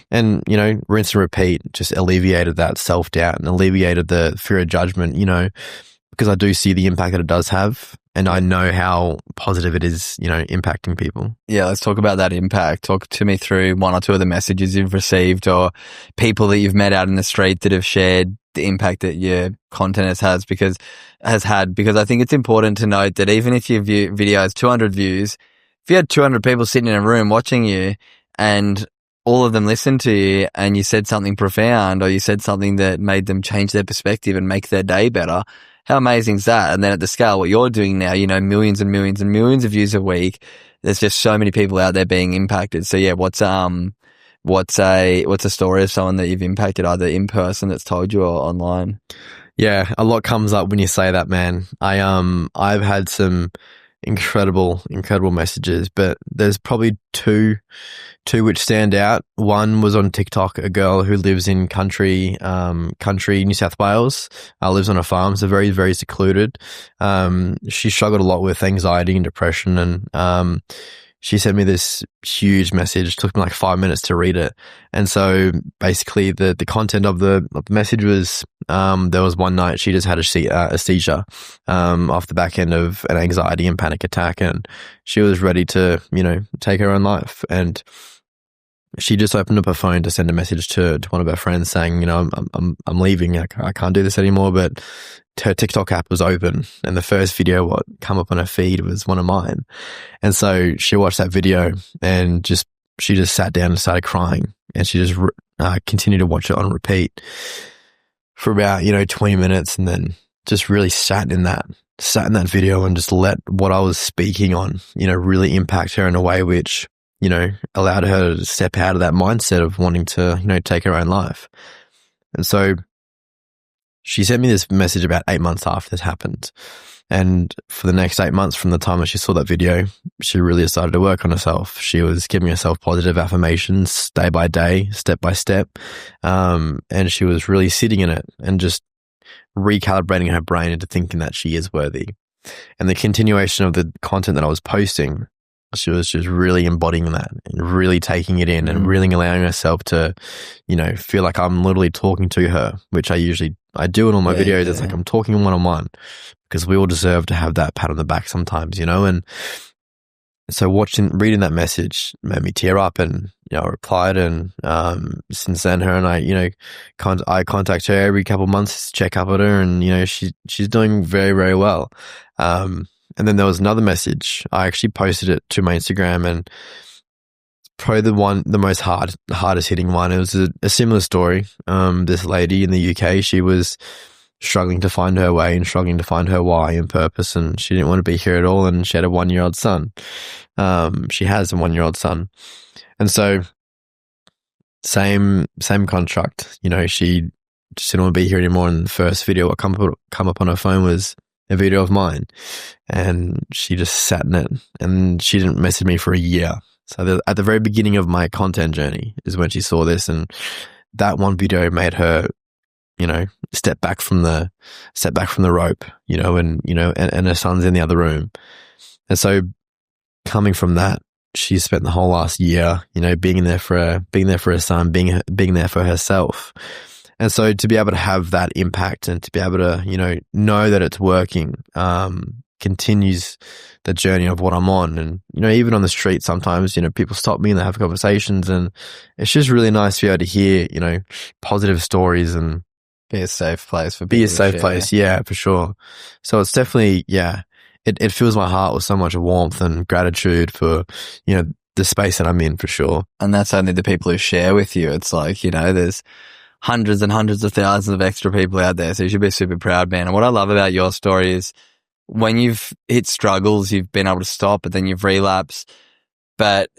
And, rinse and repeat just alleviated that self-doubt and alleviated the fear of judgment, because I do see the impact that it does have, and I know how positive it is, impacting people. Yeah, let's talk about that impact. Talk to me through 1 or 2 of the messages you've received, or people that you've met out in the street that have shared the impact that your content has had, because I think it's important to note that even if your video has 200 views, if you had 200 people sitting in a room watching you and all of them listened to you and you said something profound, or you said something that made them change their perspective and make their day better, how amazing is that? And then at the scale what you're doing now, millions and millions and millions of views a week, there's just so many people out there being impacted. So yeah, what's a story of someone that you've impacted either in person that's told you or online? Yeah, a lot comes up when you say that, man. I've had some incredible messages, but there's probably two which stand out. One was on TikTok, a girl who lives in country New South Wales, lives on a farm, so very, very secluded. She struggled a lot with anxiety and depression, and she sent me this huge message. It took me like 5 minutes to read it. And so basically the content of the message was, there was one night she just had a seizure, off the back end of an anxiety and panic attack. And she was ready to, take her own life. And she just opened up her phone to send a message to one of her friends saying, I'm leaving. I can't do this anymore. But her TikTok app was open, and the first video what come up on her feed was one of mine. And so she watched that video and she just sat down and started crying, and she just continued to watch it on repeat for about 20 minutes, and then just really sat in that video and just let what I was speaking on really impact her in a way which allowed her to step out of that mindset of wanting to take her own life. And so she sent me this message about 8 months after this happened. And for the next 8 months from the time that she saw that video, she really started to work on herself. She was giving herself positive affirmations day by day, step by step. And she was really sitting in it and just recalibrating her brain into thinking that she is worthy. And the continuation of the content that I was posting, she was just really embodying that and really taking it in and really allowing herself to, feel like I'm literally talking to her, which I do in all my videos. It's like I'm talking one-on-one, because we all deserve to have that pat on the back sometimes, and So reading that message made me tear up, and, I replied, and, since then her and I, I contact her every couple of months to check up on her, and, she's doing very, very well. And then there was another message. I actually posted it to my Instagram, and probably the most hardest hitting one. It was a similar story. This lady in the UK, she was struggling to find her way and struggling to find her why and purpose, and she didn't want to be here at all, and she had a 1-year-old son. She has a 1-year-old son. And so same construct, she just didn't want to be here anymore, and the first video that come up on her phone was a video of mine, and she just sat in it, and she didn't message me for a year. So at the very beginning of my content journey is when she saw this, and that one video made her, step back from the rope, and her son's in the other room. And so coming from that, she spent the whole last year, being there for her son, being there for herself. And so to be able to have that impact and to be able to, know that it's working, continues the journey of what I'm on. And, even on the street, sometimes, people stop me and they have conversations, and it's just really nice to be able to hear, positive stories and be a safe place for people. Be a safe place. Yeah, for sure. So it's definitely, it fills my heart with so much warmth and gratitude for, the space that I'm in, for sure. And that's only the people who share with you. It's like, there's hundreds and hundreds of thousands of extra people out there. So you should be super proud, man. And what I love about your story is when you've hit struggles, you've been able to stop, but then you've relapsed, but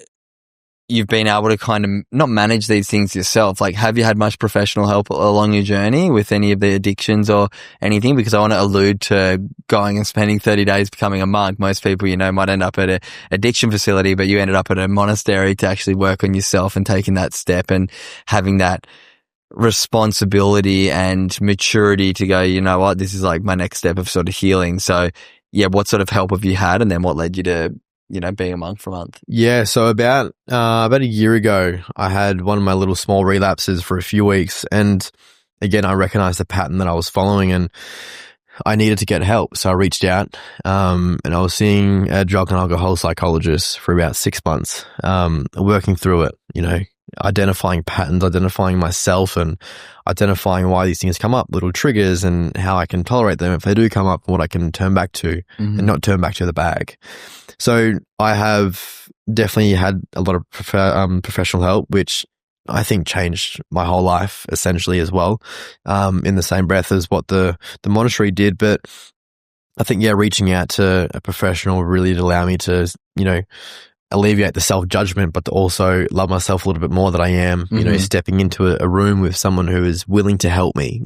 you've been able to kind of not manage these things yourself. Like, have you had much professional help along your journey with any of the addictions or anything? Because I want to allude to going and spending 30 days becoming a monk. Most people, might end up at an addiction facility, but you ended up at a monastery to actually work on yourself and taking that step and having that responsibility and maturity to go, what, this is like my next step of sort of healing. So yeah, what sort of help have you had, and then what led you to, being a monk for a month? Yeah. So about a year ago, I had one of my little small relapses for a few weeks. And again, I recognized the pattern that I was following, and I needed to get help. So I reached out, and I was seeing a drug and alcohol psychologist for about 6 months, working through it, identifying patterns, identifying myself, and identifying why these things come up, little triggers, and how I can tolerate them if they do come up, what I can turn back to and not turn back to the bag. So I have definitely had a lot of professional help, which I think changed my whole life essentially as well, in the same breath as what the monastery did. But I think, reaching out to a professional really did allow me to, alleviate the self-judgment, but to also love myself a little bit more that I am, stepping into a room with someone who is willing to help me,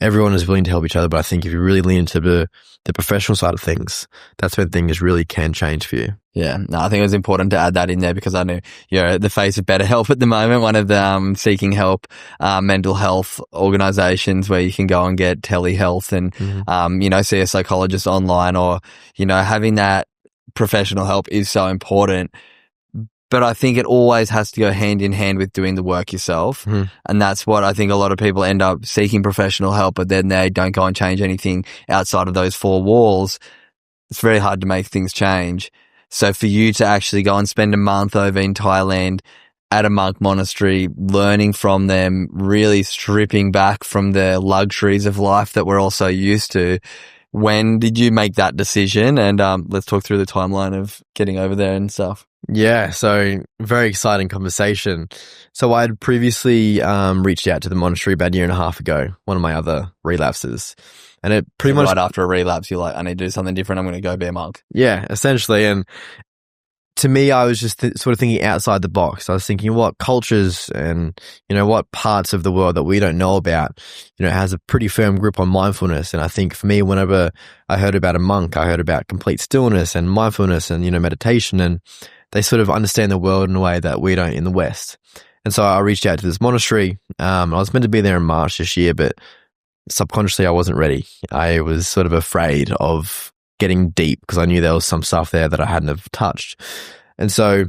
Everyone is willing to help each other, but I think if you really lean into the professional side of things, that's when things really can change for you. Yeah, no, I think it was important to add that in there because I know you're at the face of BetterHelp at the moment, one of the seeking help mental health organizations where you can go and get telehealth and, see a psychologist online, or, having that professional help is so important. But I think it always has to go hand in hand with doing the work yourself. And that's what I think a lot of people end up seeking professional help, but then they don't go and change anything outside of those four walls. It's very hard to make things change. So for you to actually go and spend a month over in Thailand at a monk monastery, learning from them, really stripping back from the luxuries of life that we're all so used to. When did you make that decision? And let's talk through the timeline of getting over there and stuff. Yeah, so very exciting conversation. So I had previously reached out to the monastery about a year and a half ago, one of my other relapses. And it pretty much... Right after a relapse, you're like, I need to do something different. I'm going to go be a monk. Yeah, essentially. And to me, I was just sort of thinking outside the box. I was thinking what cultures and, what parts of the world that we don't know about, has a pretty firm grip on mindfulness. And I think for me, whenever I heard about a monk, I heard about complete stillness and mindfulness and, meditation, and they sort of understand the world in a way that we don't in the West. And so I reached out to this monastery. I was meant to be there in March this year, but subconsciously I wasn't ready. I was sort of afraid of getting deep because I knew there was some stuff there that I hadn't have touched. And so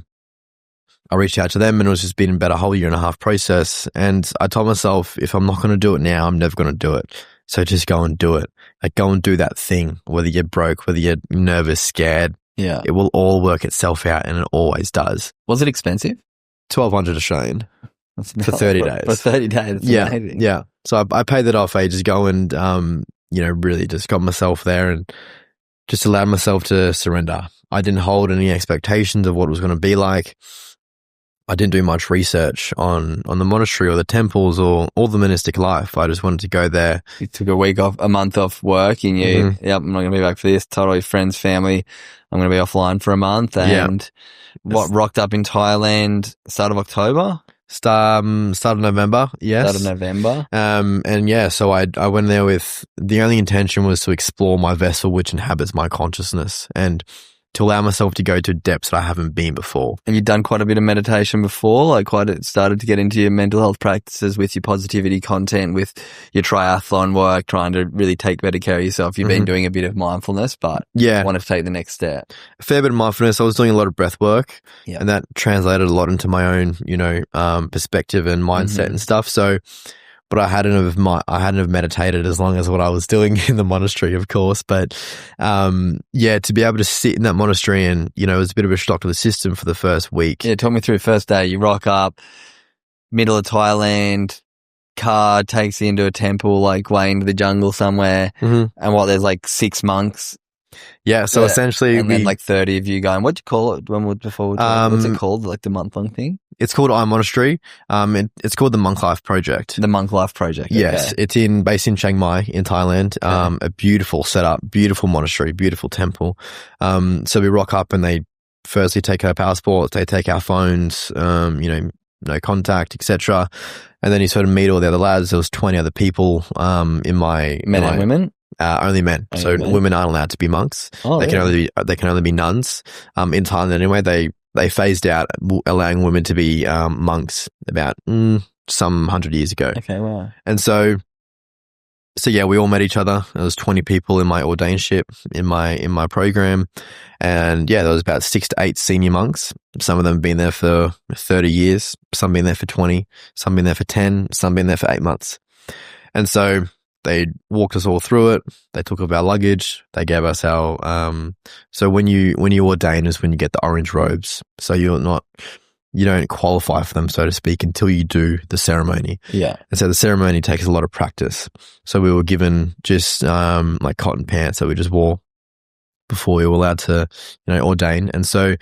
I reached out to them, and it was just been about a whole year and a half process. And I told myself, if I'm not going to do it now, I'm never going to do it. So just go and do it. Like, go and do that thing, whether you're broke, whether you're nervous, scared, Yeah. It will all work itself out, and it always does. Was it expensive? 1,200 Australian for 30 days. For 30 days. That's amazing. Yeah. So I paid that off ages ago, and, really just got myself there and just allowed myself to surrender. I didn't hold any expectations of what it was going to be like. I didn't do much research on the monastery or the temples or the monastic life. I just wanted to go there. You took a month off work, and yep, I'm not going to be back for this. Told all your friends, family, I'm going to be offline for a month. And rocked up in Thailand, start of October? Start of November, yes. Start of November. So I went there with, the only intention was to explore my vessel which inhabits my consciousness, and to allow myself to go to depths that I haven't been before. And you've done quite a bit of meditation before, started to get into your mental health practices with your positivity content, with your triathlon work, trying to really take better care of yourself. You've been doing a bit of mindfulness, but wanted to take the next step. A fair bit of mindfulness. I was doing a lot of breath work, and that translated a lot into my own, perspective and mindset and stuff. So, but I hadn't have meditated as long as what I was doing in the monastery, of course. But, to be able to sit in that monastery and, it was a bit of a shock to the system for the first week. Yeah, talk me through first day. You rock up, middle of Thailand, car takes you into a temple, way into the jungle somewhere. And there's 6 monks. Yeah, so essentially and then 30 of you going, what'd you call it what's it called? The month-long thing? It's called I Monastery. It's called the Monk Life Project. The Monk Life Project. Yes, it's based in Chiang Mai in Thailand. A beautiful setup, beautiful monastery, beautiful temple. So we rock up and they firstly take our passports, they take our phones, no contact, etc. And then you sort of meet all the other lads. There was 20 other people in my men and women. Only men. So women aren't allowed to be monks. They can only be nuns. In Thailand anyway, they phased out allowing women to be monks about some 100 years ago. Okay, wow. And so we all met each other. There was 20 people in my ordainship in my program, and there was about 6 to 8 senior monks. Some of them have been there for 30 years, some been there for 20, some been there for 10, some been there for 8 months. And so they walked us all through it. They took off our luggage. They gave us our, so when you ordain is when you get the orange robes. So you don't qualify for them, so to speak, until you do the ceremony. Yeah. And so the ceremony takes a lot of practice. So we were given just, cotton pants that we just wore before we were allowed to, ordain. And so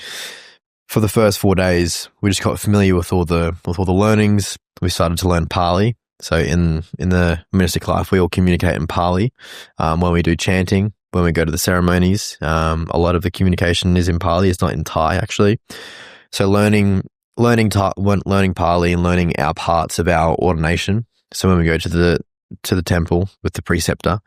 for the first 4 days, we just got familiar with all the learnings. We started to learn Pali. So in the monastic life, we all communicate in Pali. When we do chanting, when we go to the ceremonies, a lot of the communication is in Pali. It's not in Thai, actually. So learning Pali and learning our parts of our ordination. So when we go to the temple with the preceptor,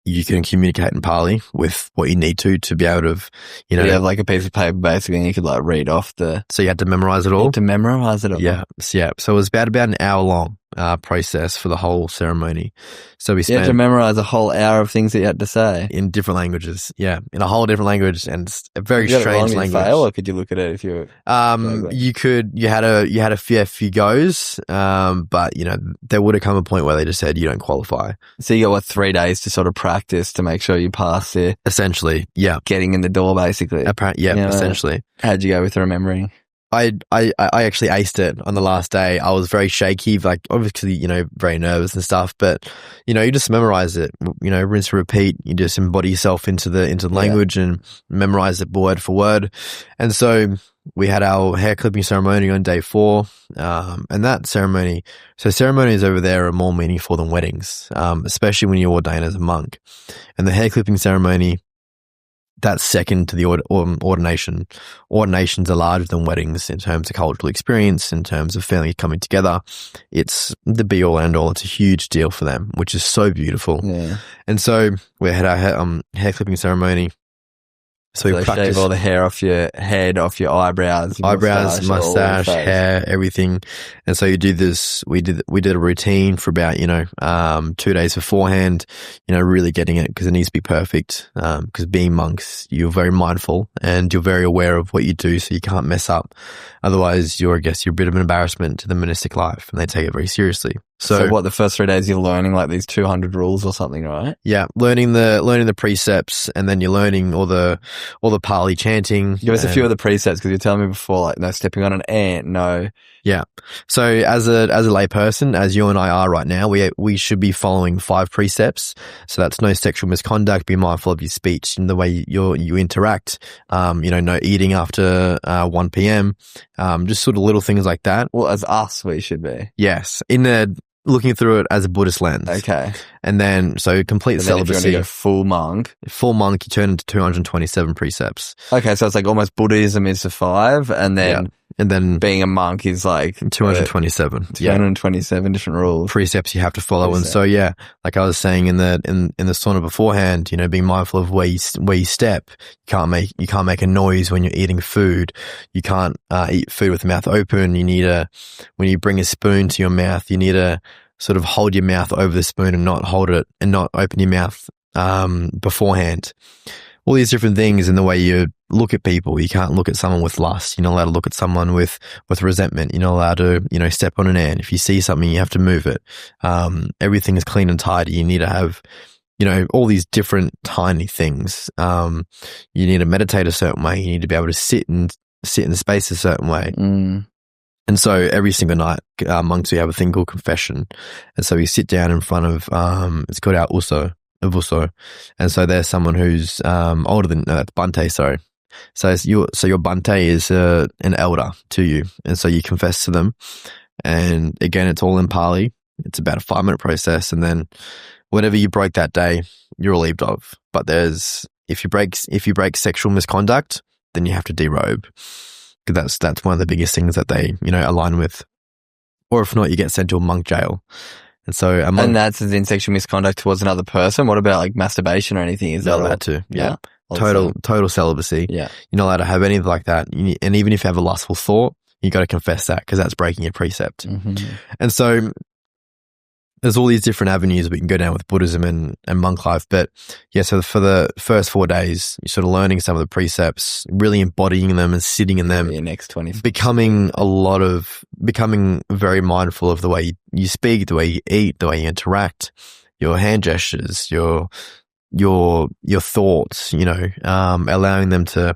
you can communicate in Pali with what you need to be able to, you have a piece of paper basically, and you could read off So you had to memorize it all? To memorize it all. Yeah. So it was about an hour long process for the whole ceremony. So we spent... You had to memorize a whole hour of things that you had to say. In different languages. Yeah. In a whole different language, and a very strange language. Fail, or could you look at it if you were... You had a few goes, but there would have come a point where they just said you don't qualify. So you got 3 days to sort of practice to make sure you pass it. Essentially, yeah. Getting in the door, basically. Essentially. How'd you go with the remembering? I actually aced it on the last day. I was very shaky, obviously, very nervous and stuff, but, you just memorize it, rinse and repeat. You just embody yourself into the language and memorize it word for word. And so we had our hair clipping ceremony on day 4. And that ceremonies over there are more meaningful than weddings, especially when you ordain as a monk. And the hair clipping ceremony, that's second to the ordination. Ordinations are larger than weddings in terms of cultural experience, in terms of family coming together. It's the be all end all. It's a huge deal for them, which is so beautiful. Yeah. And so we had our hair clipping ceremony. So we practiced shave all the hair off your head, off your eyebrows, mustache, hair, everything. And so you do this. We did a routine for about 2 days beforehand. Really getting it, because it needs to be perfect. Because being monks, you're very mindful and you're very aware of what you do, so you can't mess up. Otherwise, you're a bit of an embarrassment to the monastic life, and they take it very seriously. So what, the first 3 days you're learning like these 200 rules or something, right? Yeah, learning the precepts, and then you're learning all the Pali chanting. Give us a few of the precepts, because you're telling me before, like, no stepping on an ant, no. Yeah. So as a lay person, as you and I are right now, we should be following 5 precepts. So that's no sexual misconduct, be mindful of your speech and the way you interact. No eating after 1 p.m. Just sort of little things like that. Well, as us, we should be. Yes. Looking through it as a Buddhist lens. Okay. And then, so complete celibacy. If you want to go full monk. Full monk, you turn into 227 precepts. Okay, so it's like almost Buddhism is the 5, and then... Yeah. And then being a monk is like 227. 227 different rules. Precepts you have to follow. And so, yeah, like I was saying in the sauna beforehand, being mindful of where you step. You can't make a noise when you're eating food. You can't eat food with the mouth open. When you bring a spoon to your mouth, you need to sort of hold your mouth over the spoon and not hold it and not open your mouth beforehand. All these different things in the way you look at people. You can't look at someone with lust. You're not allowed to look at someone with resentment. You're not allowed to, step on an ant. If you see something, you have to move it. Everything is clean and tidy. You need to have, all these different tiny things. You need to meditate a certain way. You need to be able to sit in space a certain way. Mm. And so every single night, monks, we have a thing called confession. And so we sit down in front of, it's called our Uso. And so there's someone who's older than Bante, sorry. So your Bante is an elder to you, and so you confess to them. And again, it's all in Pali. It's about a 5-minute process, and then whatever you break that day, you're relieved of. But if you break sexual misconduct, then you have to derobe, because that's one of the biggest things that they align with. Or if not, you get sent to a monk jail. And so, and that's in sexual misconduct towards another person. What about like masturbation or anything? Is not that allowed to? Yeah, Also. total celibacy. Yeah, you're not allowed to have anything like that. And even if you have a lustful thought, you got to confess that, because that's breaking a precept. Mm-hmm. And so, there's all these different avenues we can go down with Buddhism and monk life. But yeah, so for the first 4 days, you're sort of learning some of the precepts, really embodying them and sitting in them. Your next 20. Becoming very mindful of the way you speak, the way you eat, the way you interact, your hand gestures, your thoughts, allowing them to,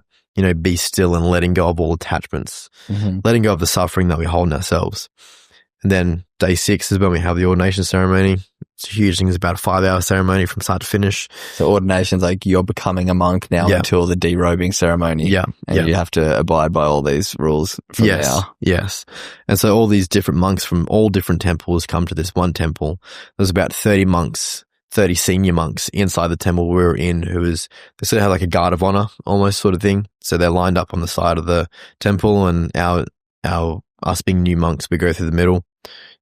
be still and letting go of all attachments, letting go of the suffering that we hold in ourselves. And then day 6 is when we have the ordination ceremony. It's a huge thing. It's about a 5-hour ceremony from start to finish. So ordination's like you're becoming a monk now until the derobing ceremony. Yeah. And you have to abide by all these rules from now. Yes. And so all these different monks from all different temples come to this one temple. There's about 30 monks, 30 senior monks inside the temple we were in, they sort of have like a guard of honor almost sort of thing. So they're lined up on the side of the temple, and us being new monks, we go through the middle,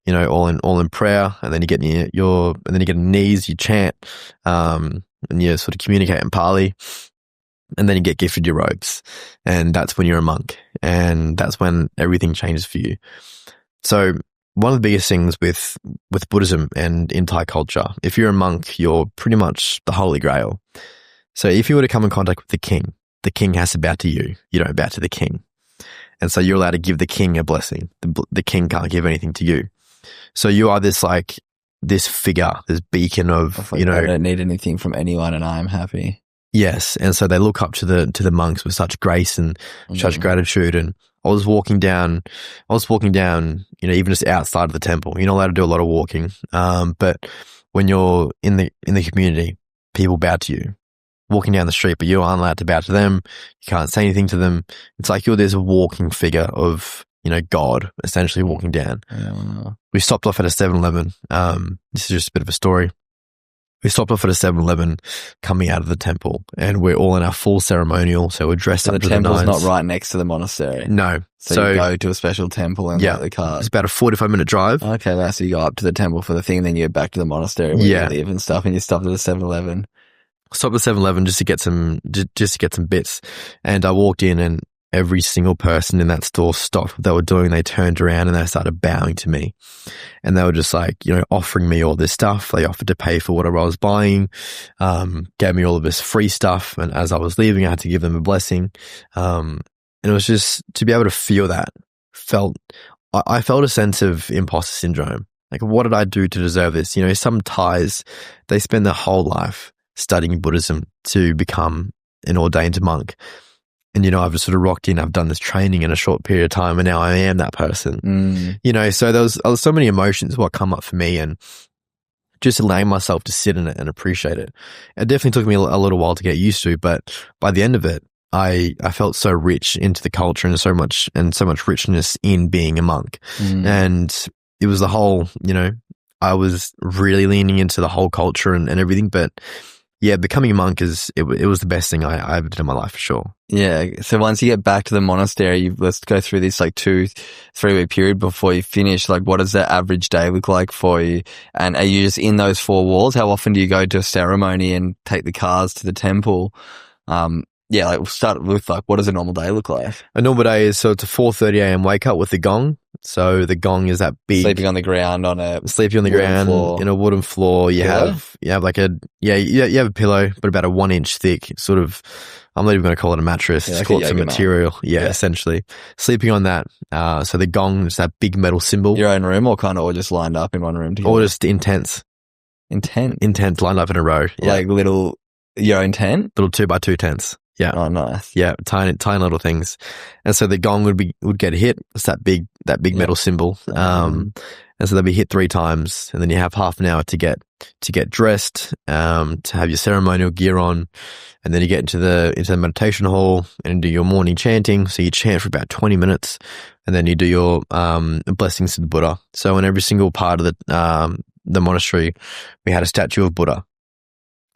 all in prayer, and then you get on your knees, you chant, and you sort of communicate in Pali, and then you get gifted your robes, and that's when you're a monk, and that's when everything changes for you. So one of the biggest things with Buddhism and in Thai culture, if you're a monk, you're pretty much the Holy Grail. So if you were to come in contact with the king has to bow to you. You don't bow to the king. And so you're allowed to give the king a blessing. The king can't give anything to you. So you are this figure, this beacon of, I don't need anything from anyone and I am happy. Yes. And so they look up to the monks with such grace and such gratitude. And I was walking down, even just outside of the temple. You're not allowed to do a lot of walking. But when you're in the community, people bow to you. Walking down the street, but you aren't allowed to bow to them. You can't say anything to them. It's like you're this walking figure of, God essentially walking down. Yeah. We stopped off at a 7-Eleven. This is just a bit of a story. We stopped off at a 7-Eleven coming out of the temple, and we're all in our full ceremonial. So we're dressed up to the nines. The temple's not right next to the monastery. No. So you go to a special temple and get the card. It's about a 45-minute drive. Okay, so you go up to the temple for the thing, then you go back to the monastery where you live and stuff, and you stop at the 7-Eleven. Stopped at 7-Eleven just to get some bits, and I walked in, and every single person in that store stopped what they were doing. They turned around and they started bowing to me, and they were just like, offering me all this stuff. They offered to pay for whatever I was buying, gave me all of this free stuff, and as I was leaving, I had to give them a blessing. And it was just to be able to feel that. I felt a sense of imposter syndrome. Like, what did I do to deserve this? You know, some Thais, they spend their whole life studying Buddhism to become an ordained monk. And, you know, I've just sort of rocked in. I've done this training in a short period of time, and now I am that person. You know, so there was so many emotions what come up for me, and just allowing myself to sit in it and appreciate it. It definitely took me a little while to get used to, but by the end of it, I felt so rich into the culture and so much richness in being a monk. And it was the whole, you know, I was really leaning into the whole culture and everything, but yeah, becoming a monk it was the best thing I ever did in my life for sure. Yeah. So once you get back to the monastery, let's go through this like 2-3 week period before you finish. Like, what does the average day look like for you? And are you just in those 4 walls? How often do you go to a ceremony and take the cars to the temple? Yeah, like we'll start with like, what does a normal day look like? A normal day is, so it's a 4:30 a.m. wake up with the gong. So the gong is that big. Sleeping on the ground floor. In a wooden floor. You Pillow? have like you have a pillow, but about a 1 inch thick sort of, I'm not even going to call it a mattress. Yeah, Just like call it some material. Yeah, essentially. Sleeping on that. So the gong is that big metal symbol. Your own room or just lined up in one room together? Or just intense. Intense Lined up in a row. Yeah. Like your own tent? Little 2x2 tents. Yeah. Oh, nice. Yeah, tiny little things. And so the gong would get hit. It's that big metal symbol. And so they'll be hit 3 times, and then you have half an hour to get dressed, to have your ceremonial gear on, and then you get into the meditation hall and do your morning chanting. So you chant for about 20 minutes, and then you do your blessings to the Buddha. So in every single part of the monastery, we had a statue of Buddha.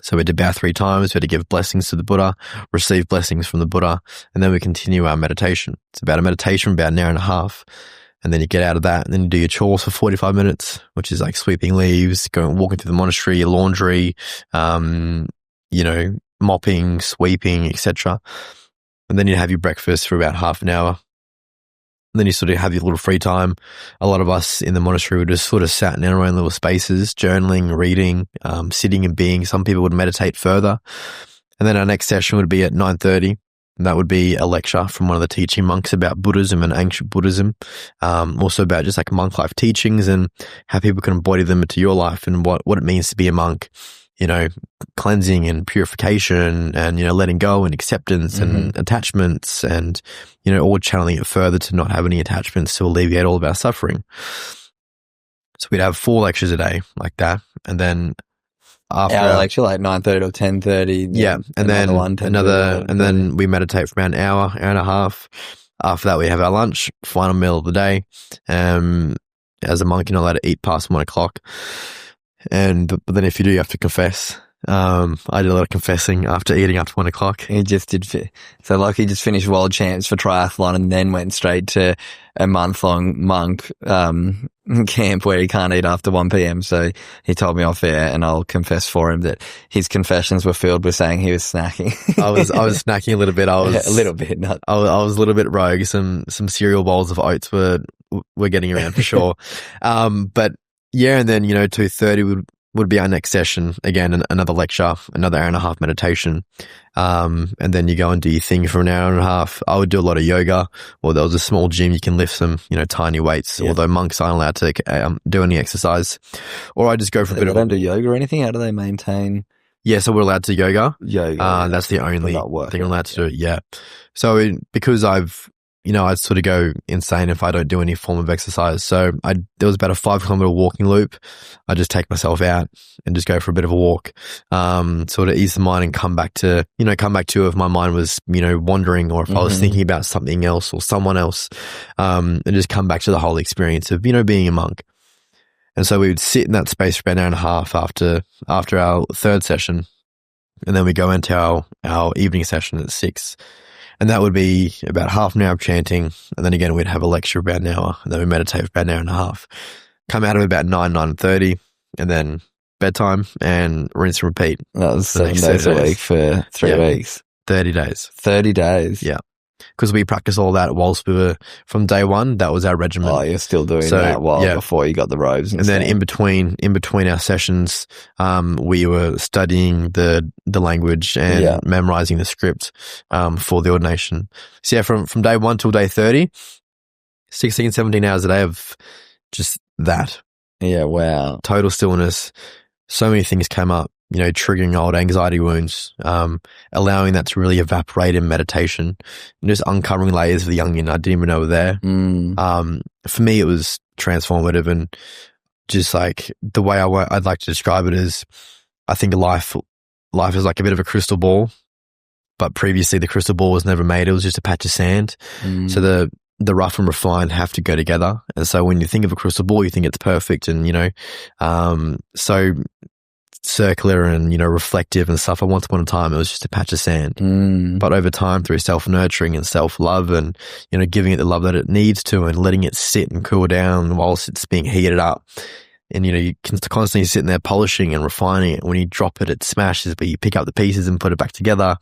So we had to bow 3 times, we had to give blessings to the Buddha, receive blessings from the Buddha, and then we continue our meditation. It's about a meditation, about an hour and a half. And then you get out of that, and then you do your chores for 45 minutes, which is like sweeping leaves, walking through the monastery, your laundry, you know, mopping, sweeping, etc. And then you have your breakfast for about half an hour. And then you sort of have your little free time. A lot of us in the monastery would just sort of sat in our own little spaces, journaling, reading, sitting and being. Some people would meditate further. And then our next session would be at 9:30. And that would be a lecture from one of the teaching monks about Buddhism and ancient Buddhism. Also about just like monk life teachings and how people can embody them into your life and what it means to be a monk. You know, cleansing and purification and, you know, letting go and acceptance and attachments and, you know, all channeling it further to not have any attachments to alleviate all of our suffering. So we'd have 4 lectures a day like that. And then after our lecture, like 9:30 or 10:30. Yeah. And then and then we meditate for about an hour and a half. After that, we have our lunch, final meal of the day. As a monk, you're not allowed to eat past 1 o'clock. But then if you do, you have to confess. I did a lot of confessing after eating after 1 o'clock. He just did. So Lockie just finished world champs for triathlon and then went straight to a month-long monk camp where he can't eat after 1 p.m. So he told me off air, and I'll confess for him that his confessions were filled with saying he was snacking. I was snacking a little bit. I was a little bit. I was a little bit rogue. Some cereal bowls of oats were getting around for sure. But yeah, and then, you know, 2:30 would be our next session. Again, another lecture, another hour and a half meditation. And then you go and do your thing for an hour and a half. I would do a lot of yoga, or there was a small gym. You can lift some, you know, tiny weights, although monks aren't allowed to do any exercise. Or I just go for a bit of... They don't do yoga or anything? How do they maintain... Yeah, so we're allowed to yoga. Yoga. That's the only thing I'm allowed to do. Yeah. So because I'd sort of go insane if I don't do any form of exercise. So there was about a 5-kilometer walking loop. I just take myself out and just go for a bit of a walk, sort of ease the mind and come back to if my mind was, you know, wandering, or if I was thinking about something else or someone else, and just come back to the whole experience of, you know, being a monk. And so we would sit in that space for about an hour and a half after our 3rd session. And then we go into our evening session at 6. And that would be about half an hour of chanting. And then again, we'd have a lecture about an hour. And then we meditate for about an hour and a half. Come out of about 9:30, and then bedtime and rinse and repeat. That was 7 days a week for 3 weeks. 30 days. 30 days? Yeah. Because we practice all that whilst we were, from day one, that was our regimen. Oh, you're still doing that before you got the robes and then in between our sessions, we were studying the language and memorizing the script, for the ordination. So yeah, from day 1 till day 30, 16, 17 hours a day of just that. Yeah, wow. Total stillness. So many things came up, triggering old anxiety wounds, allowing that to really evaporate in meditation, and just uncovering layers of the onion I didn't even know were there. For me, it was transformative, and just like the way I'd like to describe it is, I think life is like a bit of a crystal ball, but previously the crystal ball was never made. It was just a patch of sand. So the rough and refined have to go together. And so when you think of a crystal ball, you think it's perfect and, so circular and, reflective and stuff. Once upon a time, it was just a patch of sand. But over time, through self-nurturing and self-love and, giving it the love that it needs to and letting it sit and cool down whilst it's being heated up. And, you can constantly sitting there polishing and refining it. When you drop it, it smashes, but you pick up the pieces and put it back together.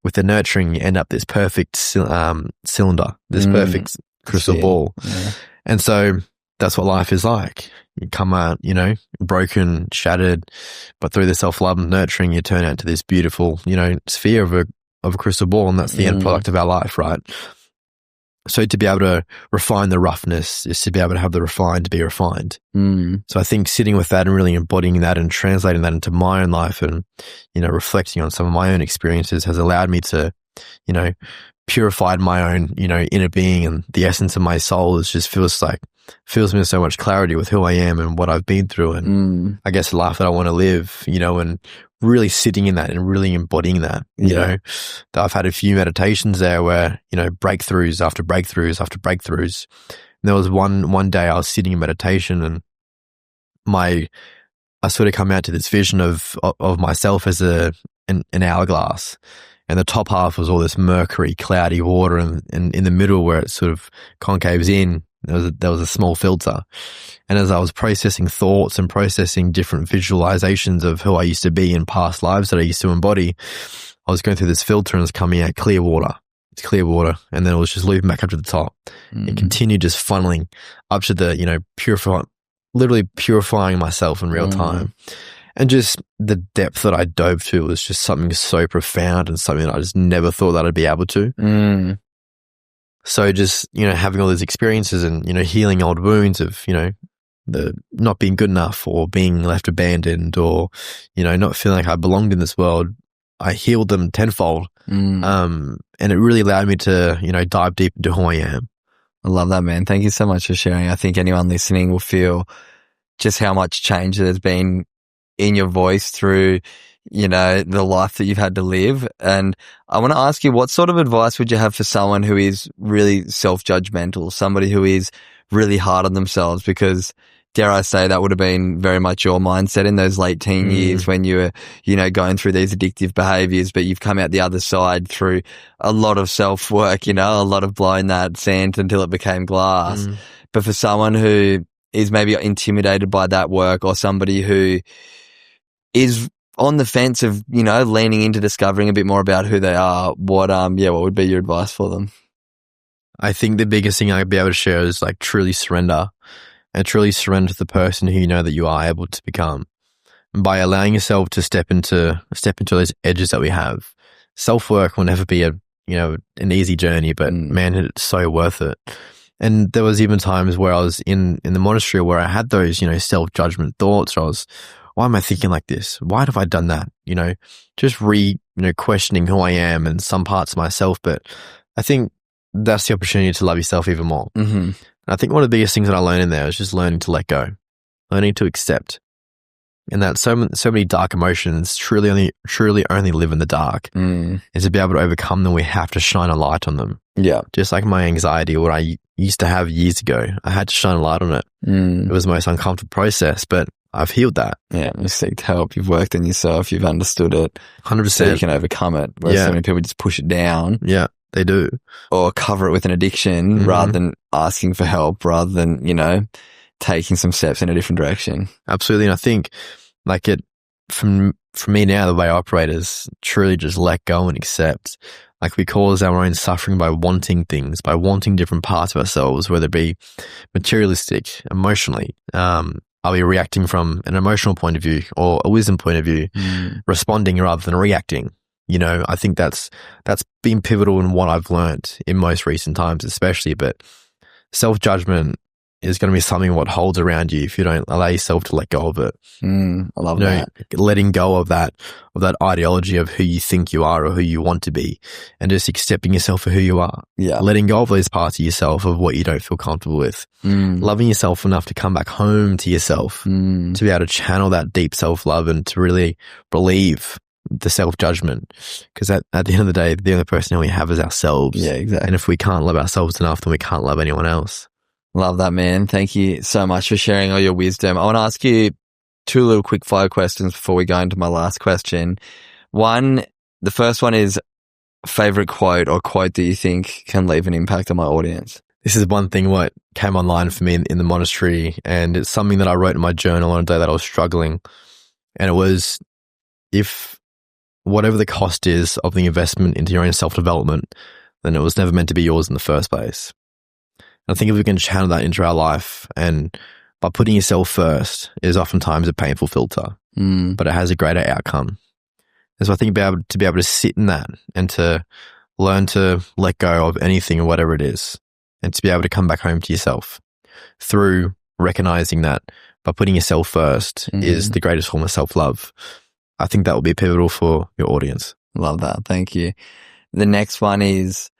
With the nurturing, you end up this perfect cylinder, this perfect crystal ball. Yeah. And so that's what life is like. You come out, broken, shattered, but through the self-love and nurturing, you turn out to this beautiful, sphere of a crystal ball. And that's the end product of our life, right? So to be able to refine the roughness is to be able to have the refined to be refined. So I think sitting with that and really embodying that and translating that into my own life and, reflecting on some of my own experiences has allowed me to, purified my own, inner being, and the essence of my soul is just fills me with so much clarity with who I am and what I've been through. And I guess the life that I want to live, and really sitting in that and really embodying that, I've had a few meditations there where, breakthroughs after breakthroughs after breakthroughs. And there was one day I was sitting in meditation and I sort of come out to this vision of myself as an hourglass. And the top half was all this mercury, cloudy water, and in the middle where it sort of concaves in, there was a small filter. And as I was processing thoughts and processing different visualizations of who I used to be in past lives that I used to embody, I was going through this filter and it was coming out clear water. It's clear water. And then it was just looping back up to the top. It continued just funneling up to the, literally purifying myself in real time. And just the depth that I dove to was just something so profound and something that I just never thought that I'd be able to. So just, having all these experiences and, healing old wounds of, the not being good enough or being left abandoned or, not feeling like I belonged in this world, I healed them tenfold. And it really allowed me to, dive deep into who I am. I love that, man. Thank you so much for sharing. I think anyone listening will feel just how much change there's been in your voice through, the life that you've had to live. And I want to ask you, what sort of advice would you have for someone who is really self-judgmental, somebody who is really hard on themselves? Because dare I say that would have been very much your mindset in those late teen years when you were, going through these addictive behaviors, but you've come out the other side through a lot of self-work, a lot of blowing that sand until it became glass. But for someone who is maybe intimidated by that work, or somebody who is on the fence of, leaning into discovering a bit more about who they are, what would be your advice for them? I think the biggest thing I'd be able to share is like truly surrender, and truly surrender to the person who you know that you are able to become. And by allowing yourself to step into those edges that we have. Self-work will never be an easy journey, but man, it's so worth it. And there was even times where I was in the monastery where I had those, self-judgment thoughts. Where I was, why am I thinking like this? Why have I done that? Just questioning who I am and some parts of myself. But I think that's the opportunity to love yourself even more. And I think one of the biggest things that I learned in there is just learning to let go, learning to accept. And that so many dark emotions truly only live in the dark. And to be able to overcome them, we have to shine a light on them. Yeah. Just like my anxiety, what I used to have years ago, I had to shine a light on it. It was the most uncomfortable process, but I've healed that. Yeah, you seeked help. You've worked on yourself. You've understood it. 100%. So you can overcome it. Whereas so many people just push it down. Yeah, they do. Or cover it with an addiction rather than asking for help, rather than, taking some steps in a different direction. Absolutely. And I think from me now, the way I operate is truly just let go and accept. Like we cause our own suffering by wanting things, by wanting different parts of ourselves, whether it be materialistic, emotionally. Are we reacting from an emotional point of view or a wisdom point of view, responding rather than reacting? I think that's been pivotal in what I've learned in most recent times, especially. But self-judgment is going to be something what holds around you if you don't allow yourself to let go of it. I love that. Letting go of that ideology of who you think you are or who you want to be, and just accepting yourself for who you are. Yeah. Letting go of those parts of yourself of what you don't feel comfortable with. Loving yourself enough to come back home to yourself, to be able to channel that deep self-love and to really believe the self-judgment. Because at the end of the day, the only person we have is ourselves. Yeah, exactly. And if we can't love ourselves enough, then we can't love anyone else. Love that, man. Thank you so much for sharing all your wisdom. I want to ask you 2 little quick fire questions before we go into my last question. The first one is favorite quote or quote that you think can leave an impact on my audience. This is one thing what came online for me in the monastery, and it's something that I wrote in my journal on a day that I was struggling. And it was, if whatever the cost is of the investment into your own self-development, then it was never meant to be yours in the first place. I think if we can channel that into our life, and by putting yourself first is oftentimes a painful filter, but it has a greater outcome. And so I think to be able to sit in that and to learn to let go of anything or whatever it is, and to be able to come back home to yourself through recognizing that by putting yourself first is the greatest form of self-love. I think that will be pivotal for your audience. Love that. Thank you. The next one is,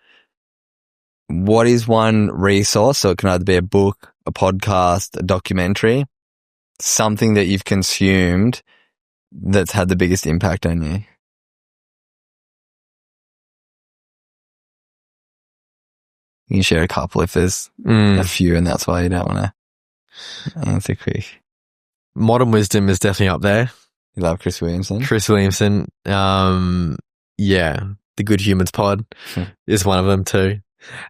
what is one resource? So it can either be a book, a podcast, a documentary, something that you've consumed that's had the biggest impact on you. You can share a couple if there's a few, and that's why you don't want to answer quick. Modern wisdom is definitely up there. You love Chris Williamson? Chris Williamson. Yeah. The Good Humans pod is one of them too.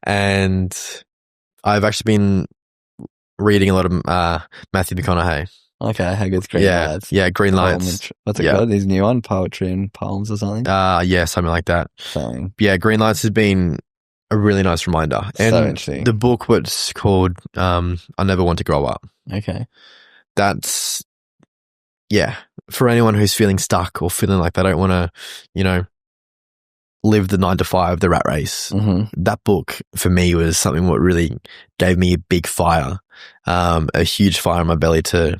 And I've actually been reading a lot of Matthew McConaughey. Okay, how good's Green Lights? Yeah, Green Lights. What's it called? His new one? Poetry and Poems or something? Yeah, something like that. Yeah, Green Lights has been a really nice reminder. And so interesting. The book was called I Never Want to Grow Up. Okay. That's, yeah, for anyone who's feeling stuck or feeling like they don't want to, live the 9 to 5, the rat race. That book for me was something what really gave me a big fire, a huge fire in my belly to,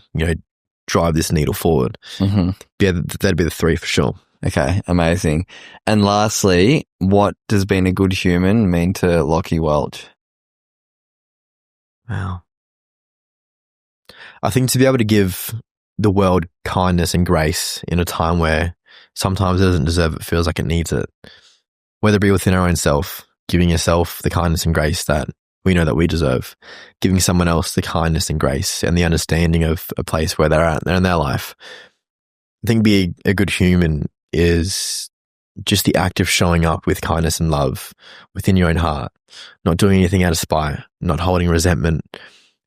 drive this needle forward. Yeah, that'd be the 3 for sure. Okay, amazing. And lastly, what does being a good human mean to Lockie Welch? Wow. I think to be able to give the world kindness and grace in a time where sometimes it doesn't deserve it, feels like it needs it. Whether it be within our own self, giving yourself the kindness and grace that we know that we deserve, giving someone else the kindness and grace and the understanding of a place where they're at in their life. I think being a good human is just the act of showing up with kindness and love within your own heart, not doing anything out of spite, not holding resentment,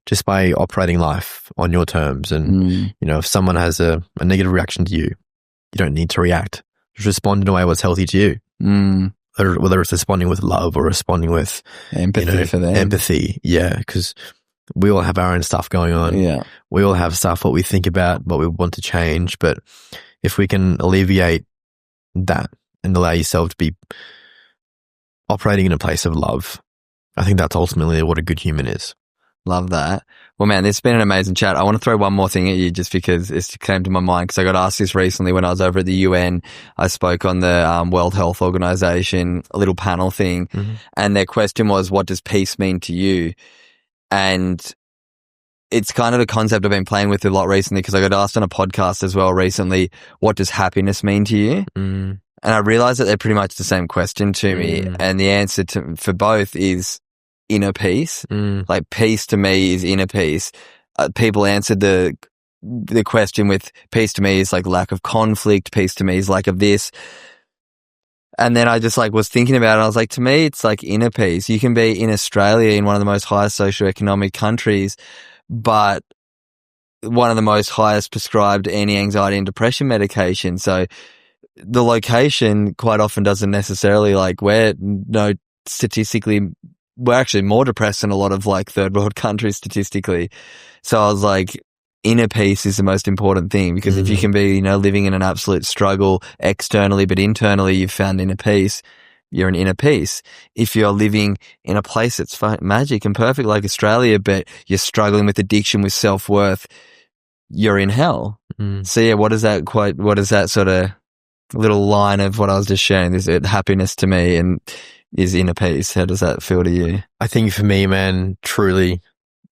just by operating life on your terms. And, if someone has a negative reaction to you, you don't need to react. Just respond in a way what's healthy to you. Whether it's responding with love or responding with empathy for them. Empathy, yeah, because we all have our own stuff going on. Yeah. We all have stuff what we think about, what we want to change. But if we can alleviate that and allow yourself to be operating in a place of love, I think that's ultimately what a good human is. Love that. Well, man, this has been an amazing chat. I want to throw one more thing at you just because it came to my mind, because I got asked this recently when I was over at the UN. I spoke on the World Health Organization, a little panel thing, and their question was, what does peace mean to you? And it's kind of a concept I've been playing with a lot recently, because I got asked on a podcast as well recently, what does happiness mean to you? And I realized that they're pretty much the same question to me. And the answer for both is inner peace. Like, peace to me is inner peace. People answered the question with, peace to me is like lack of conflict. Peace to me is lack of this. And then I just was thinking about it. And I was like, to me, it's like inner peace. You can be in Australia, in one of the most highest socioeconomic countries, but one of the most highest prescribed anti-anxiety and depression medication. So the location quite often doesn't necessarily we're actually more depressed than a lot of third world countries statistically. So I was like, inner peace is the most important thing, because if you can be, living in an absolute struggle externally, but internally you've found inner peace, you're in inner peace. If you're living in a place that's magic and perfect like Australia, but you're struggling with addiction, with self-worth, you're in hell. So yeah, what is that sort of little line of what I was just sharing? This happiness to me and is inner peace. How does that feel to you? I think for me, man, truly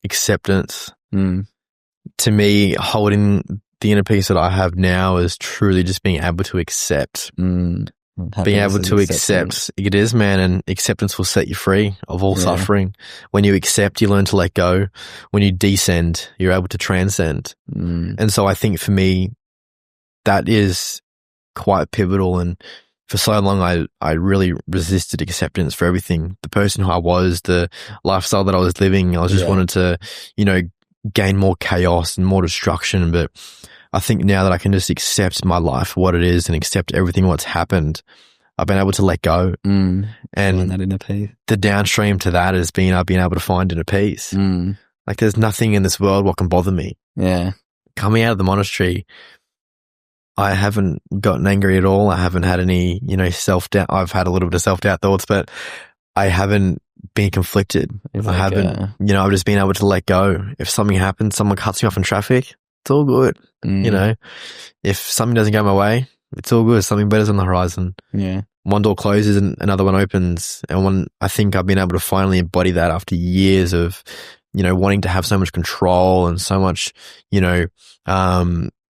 acceptance. To me, holding the inner peace that I have now is truly just being able to accept. Being able to accept. It is, man, and acceptance will set you free of all suffering. When you accept, you learn to let go. When you descend, you're able to transcend. And so I think for me, that is quite pivotal. And for so long, I really resisted acceptance for everything. The person who I was, the lifestyle that I was living, I just wanted to, gain more chaos and more destruction. But I think now that I can just accept my life for what it is and accept everything what's happened, I've been able to let go. And that inner peace. The downstream to that is being able to find inner peace. Like there's nothing in this world what can bother me. Yeah. Coming out of the monastery, I haven't gotten angry at all. I haven't had any, self-doubt. I've had a little bit of self-doubt thoughts, but I haven't been conflicted. I haven't, I've just been able to let go. If something happens, someone cuts me off in traffic, it's all good. If something doesn't go my way, it's all good. Something better's on the horizon. Yeah. One door closes and another one opens. And I think I've been able to finally embody that after years of, wanting to have so much control and so much,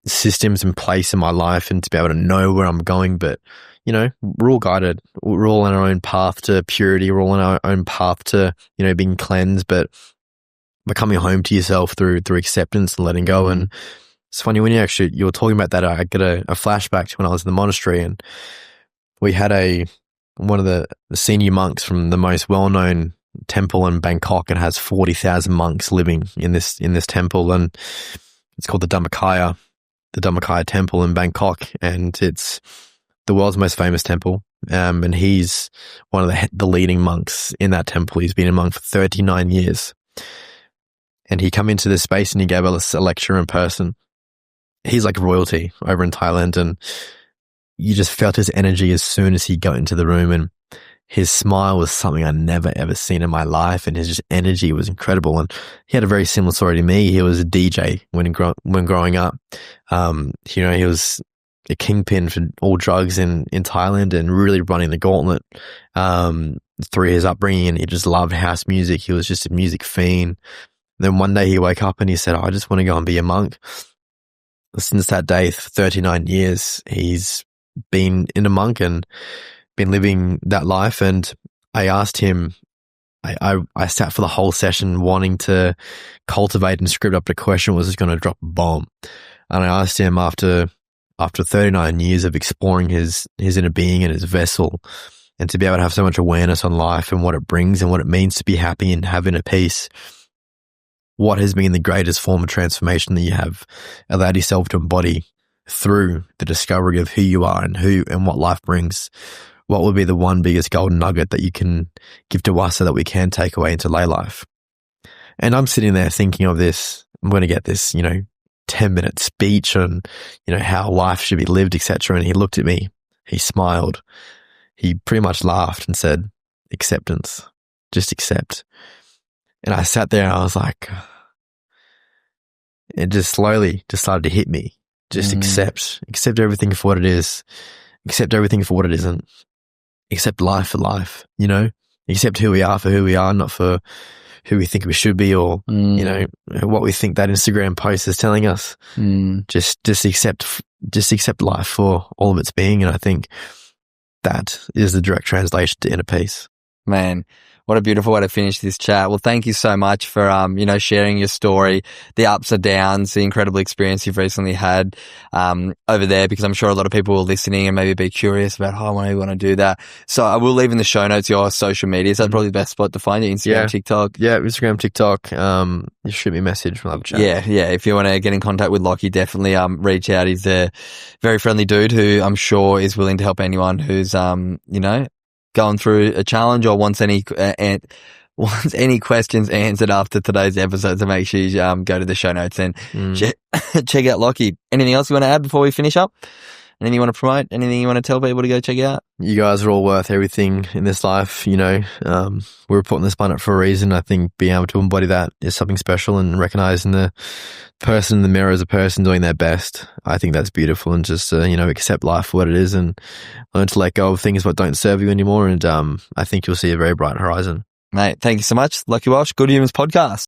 systems in place in my life and to be able to know where I'm going. But, we're all guided. We're all on our own path to purity. We're all on our own path to, being cleansed, but becoming home to yourself through acceptance and letting go. And it's funny when you were talking about that, I get a flashback to when I was in the monastery and we had one of the senior monks from the most well-known temple in Bangkok. It has 40,000 monks living in this temple, and it's called the Dhammakaya Temple in Bangkok, and it's the world's most famous temple. And he's one of the leading monks in that temple. He's been a monk for 39 years. And he come into this space and he gave us a lecture in person. He's like royalty over in Thailand, and you just felt his energy as soon as he got into the room, and his smile was something I never ever seen in my life, and his just energy was incredible. And he had a very similar story to me. He was a DJ when growing up. He was a kingpin for all drugs in Thailand and really running the gauntlet through his upbringing, and he just loved house music. He was just a music fiend. Then one day he woke up and he said, I just want to go and be a monk. Since that day, for 39 years, he's been in a monk and been living that life. And I asked him, I sat for the whole session wanting to cultivate and script up the question, was just going to drop a bomb. And I asked him after 39 years of exploring his inner being and his vessel, and to be able to have so much awareness on life and what it brings and what it means to be happy and have inner peace, what has been the greatest form of transformation that you have allowed yourself to embody through the discovery of who you are and what life brings? What would be the one biggest golden nugget that you can give to us so that we can take away into lay life? And I'm sitting there thinking of this. I'm going to get this, 10-minute speech on, how life should be lived, etc. And he looked at me, he smiled, he pretty much laughed and said, acceptance, just accept. And I sat there and I was like, it just slowly just started to hit me. Just accept everything for what it is. Accept everything for what it isn't. Accept life for life, accept who we are for who we are, not for who we think we should be or, what we think that Instagram post is telling us. Just accept life for all of its being. And I think that is the direct translation to inner peace. Man, what a beautiful way to finish this chat. Well, thank you so much for, sharing your story, the ups and downs, the incredible experience you've recently had, over there, because I'm sure a lot of people are listening and maybe be curious about, I want to do that. So I will leave in the show notes your social media. So that's probably the best spot to find you, Instagram, TikTok. Yeah, Instagram, TikTok. You shoot me a message. We'll have a chat. Yeah. If you want to get in contact with Lockie, definitely, reach out. He's a very friendly dude who I'm sure is willing to help anyone who's, going through a challenge or wants any questions answered after today's episode. So make sure you go to the show notes and check out Lockie. Anything else you want to add before we finish up? anything you want to promote? Anything you want to tell people to go check out? You guys are all worth everything in this life. You know, we were put on this planet for a reason. I think being able to embody that is something special, and recognizing the person in the mirror as a person doing their best. I think that's beautiful, and just, accept life for what it is and learn to let go of things that don't serve you anymore. And I think you'll see a very bright horizon. Mate, thank you so much. Lockie Welch, Good Humans Podcast.